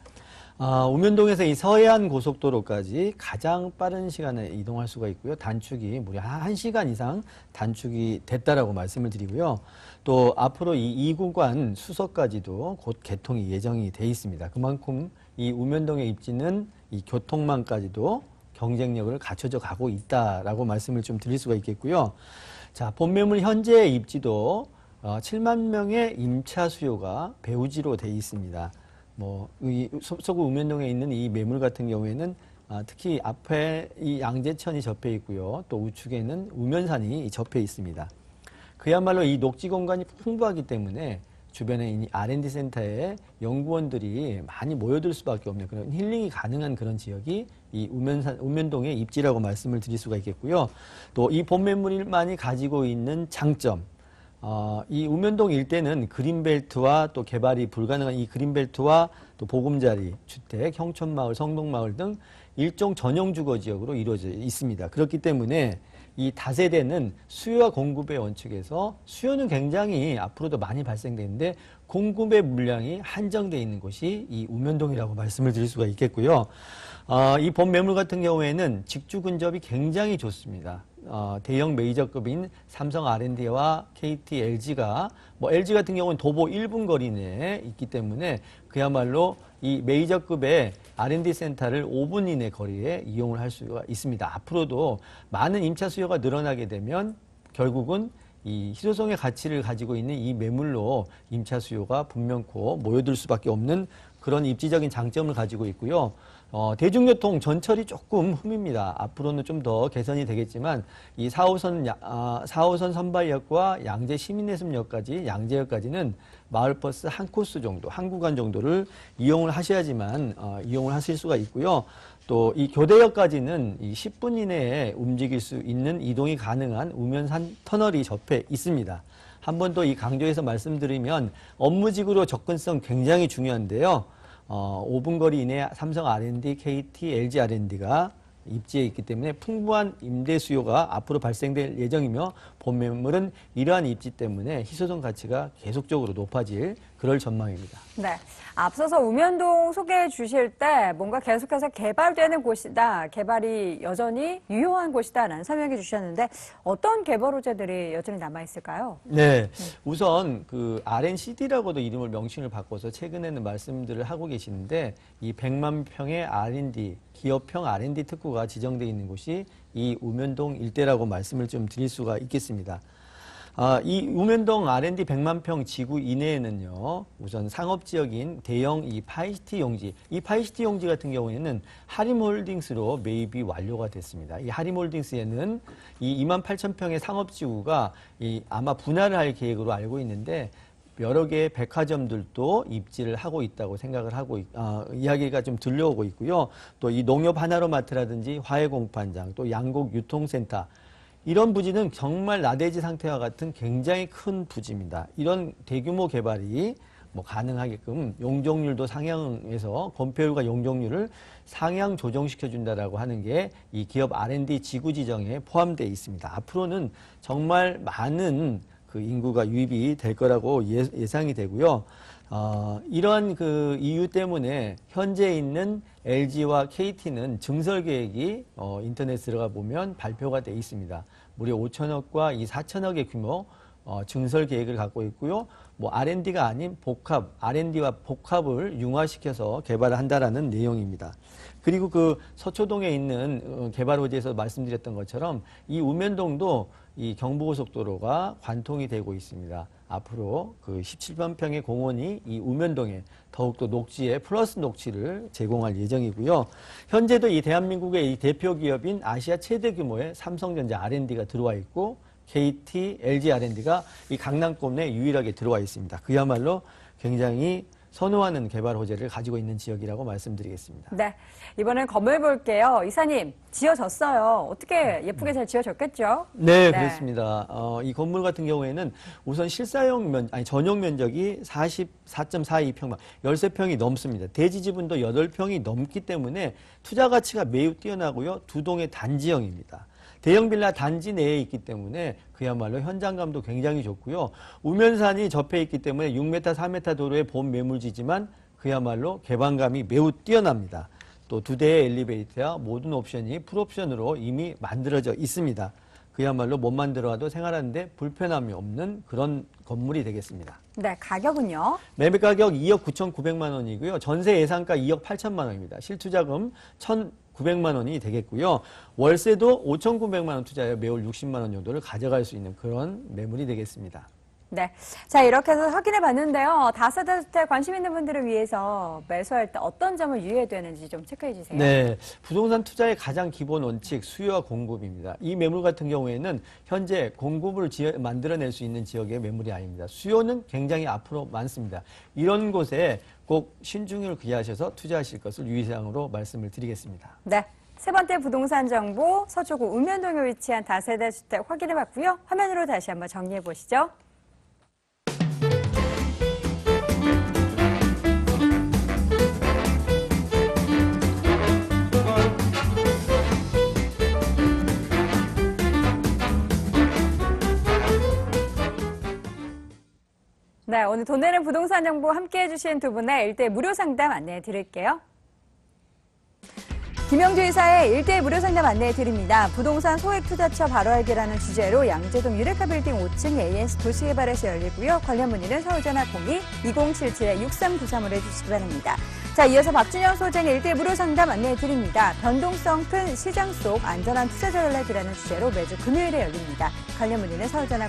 우면동에서 이 서해안 고속도로까지 가장 빠른 시간에 이동할 수가 있고요. 단축이 무려 1시간 이상 단축이 됐다라고 말씀을 드리고요. 또 앞으로 이 2구간 수서까지도 곧 개통이 예정이 돼 있습니다. 그만큼 이 우면동의 입지는 이 교통망까지도 경쟁력을 갖춰져 가고 있다라고 말씀을 좀 드릴 수가 있겠고요. 자, 본매물 현재의 입지도 7만 명의 임차 수요가 배우지로 돼 있습니다. 이 서구 우면동에 있는 이 매물 같은 경우에는 특히 앞에 이 양재천이 접해 있고요. 또 우측에는 우면산이 접해 있습니다. 그야말로 이 녹지 공간이 풍부하기 때문에 주변에 이 R&D 센터에 연구원들이 많이 모여들 수밖에 없는 그런 힐링이 가능한 그런 지역이 이 우면동의 입지라고 말씀을 드릴 수가 있겠고요. 또 이 본매물만이 가지고 있는 장점, 이 우면동 일대는 그린벨트와 또 개발이 불가능한 이 그린벨트와 또 보금자리, 주택, 형촌마을, 성동마을 등 일종 전용 주거 지역으로 이루어져 있습니다. 그렇기 때문에 이 다세대는 수요와 공급의 원칙에서 수요는 굉장히 앞으로도 많이 발생되는데 공급의 물량이 한정되어 있는 곳이 이 우면동이라고 말씀을 드릴 수가 있겠고요. 이 본 매물 같은 경우에는 직주 근접이 굉장히 좋습니다. 대형 메이저급인 삼성 R&D와 KT, LG가 LG 같은 경우는 도보 1분 거리 내에 있기 때문에 그야말로 이 메이저급의 R&D 센터를 5분 이내 거리에 이용을 할 수가 있습니다. 앞으로도 많은 임차 수요가 늘어나게 되면 결국은 이 희소성의 가치를 가지고 있는 이 매물로 임차 수요가 분명코 모여들 수밖에 없는 그런 입지적인 장점을 가지고 있고요. 대중교통 전철이 조금 흠입니다. 앞으로는 좀 더 개선이 되겠지만 이 4호선 선발역과 양재 시민예술역까지 양재역까지는 마을버스 한 코스 정도, 한 구간 정도를 이용을 하셔야지만 이용을 하실 수가 있고요. 또 이 교대역까지는 이 10분 이내에 움직일 수 있는 이동이 가능한 우면산 터널이 접해 있습니다. 한 번 더 이 강조해서 말씀드리면 업무직으로 접근성 굉장히 중요한데요. 5분 거리 이내에 삼성 R&D, KT, LG R&D가 입지에 있기 때문에 풍부한 임대 수요가 앞으로 발생될 예정이며 본 매물은 이러한 입지 때문에 희소성 가치가 계속적으로 높아질 그럴 전망입니다. 네. 앞서서 우면동 소개해 주실 때 뭔가 계속해서 개발되는 곳이다, 개발이 여전히 유효한 곳이다라는 설명해 주셨는데 어떤 개발 호재들이 여전히 남아있을까요? 네. 우선 그 RNCD라고도 이름을 명칭을 바꿔서 최근에는 말씀들을 하고 계시는데 이 100만 평의 R&D, 기업형 R&D 특구가 지정되어 있는 곳이 이 우면동 일대라고 말씀을 좀 드릴 수가 있겠습니다. 이 우면동 R&D 100만 평 지구 이내에는요, 우선 상업지역인 대형 이 파이시티 용지, 이 파이시티 용지 같은 경우에는 하림홀딩스로 매입이 완료가 됐습니다. 이 하림홀딩스에는 이 28,000평의 상업지구가 아마 분할을 할 계획으로 알고 있는데 여러 개의 백화점들도 입지를 하고 있다고 생각을 하고 이야기가 좀 들려오고 있고요. 또 이 농협 하나로마트라든지 화해공판장, 또 양곡 유통센터 이런 부지는 정말 나대지 상태와 같은 굉장히 큰 부지입니다. 이런 대규모 개발이 가능하게끔 용적률도 상향해서 건폐율과 용적률을 상향 조정시켜 준다라고 하는 게 이 기업 R&D 지구 지정에 포함되어 있습니다. 앞으로는 정말 많은 그 인구가 유입이 될 거라고 예상이 되고요. 이러한 그 이유 때문에 현재 있는 LG와 KT는 증설 계획이 인터넷에 들어가 보면 발표가 되어 있습니다. 무려 5천억과 이 4천억의 규모 증설 계획을 갖고 있고요. R&D가 아닌 복합, R&D와 복합을 융화시켜서 개발을 한다라는 내용입니다. 그리고 그 서초동에 있는 개발 호재에서 말씀드렸던 것처럼 이 우면동도 이 경부고속도로가 관통이 되고 있습니다. 앞으로 그 17만 평의 공원이 이 우면동에 더욱더 녹지에 플러스 녹지를 제공할 예정이고요. 현재도 이 대한민국의 이 대표 기업인 아시아 최대 규모의 삼성전자 R&D가 들어와 있고 KT, LG R&D가 이 강남권에 유일하게 들어와 있습니다. 그야말로 굉장히 선호하는 개발 호재를 가지고 있는 지역이라고 말씀드리겠습니다. 네, 이번엔 건물 볼게요. 이사님, 지어졌어요. 어떻게 예쁘게 잘 지어졌겠죠? 네, 그렇습니다. 이 건물 같은 경우에는 우선 실사용 전용 면적이 44.42평방, 13평이 넘습니다. 대지 지분도 8평이 넘기 때문에 투자 가치가 매우 뛰어나고요. 두 동의 단지형입니다. 대형 빌라 단지 내에 있기 때문에 그야말로 현장감도 굉장히 좋고요. 우면산이 접해 있기 때문에 6m, 4m 도로의 본 매물지지만 그야말로 개방감이 매우 뛰어납니다. 또 2대의 엘리베이터와 모든 옵션이 풀옵션으로 이미 만들어져 있습니다. 그야말로 못 만들어도 생활하는데 불편함이 없는 그런 건물이 되겠습니다. 네, 가격은요? 매매 가격 2억 9,900만 원이고요. 전세 예상가 2억 8천만 원입니다. 실투자금 1,900만 원이 되겠고요. 월세도 5,900만 원 투자해 매월 60만 원 정도를 가져갈 수 있는 그런 매물이 되겠습니다. 네. 자, 이렇게 해서 확인해 봤는데요. 다세대 주택 관심 있는 분들을 위해서 매수할 때 어떤 점을 유의해야 되는지 좀 체크해 주세요. 네. 부동산 투자의 가장 기본 원칙, 수요와 공급입니다. 이 매물 같은 경우에는 현재 공급을 만들어낼 수 있는 지역의 매물이 아닙니다. 수요는 굉장히 앞으로 많습니다. 이런 곳에 꼭 신중을 기하셔서 투자하실 것을 유의사항으로 말씀을 드리겠습니다. 네. 세 번째 부동산 정보, 서초구 우면동에 위치한 다세대 주택 확인해 봤고요. 화면으로 다시 한번 정리해 보시죠. 네, 오늘 돈 되는 부동산 정보 함께 해주신 두 분의 1대 무료 상담 안내해 드릴게요. 김영주 이사의 1대 무료 상담 안내해 드립니다. 부동산 소액 투자처 바로 알기라는 주제로 양재동 유레카 빌딩 5층 ANC 도시개발에서 열리고요. 관련 문의는 서울전화 02-2077-6393으로 해주시기 바랍니다. 자, 이어서 박준영 소장의 1대 무료 상담 안내해 드립니다. 변동성 큰 시장 속 안전한 투자 전략이라는 주제로 매주 금요일에 열립니다. 관련 문의는 서울전화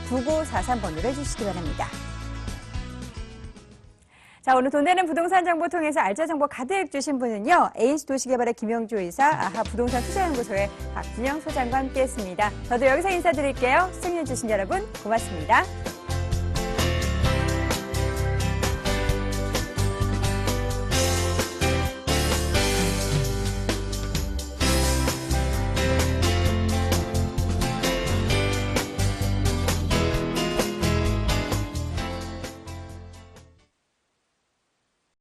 02-581-9943번으로 해주시기 바랍니다. 자, 오늘 돈 되는 부동산 정보 통해서 알짜 정보 가득 주신 분은요. ANC 도시개발의 김영주 이사, 아하 부동산 투자연구소의 박준영 소장과 함께했습니다. 저도 여기서 인사드릴게요. 시청해주신 여러분 고맙습니다.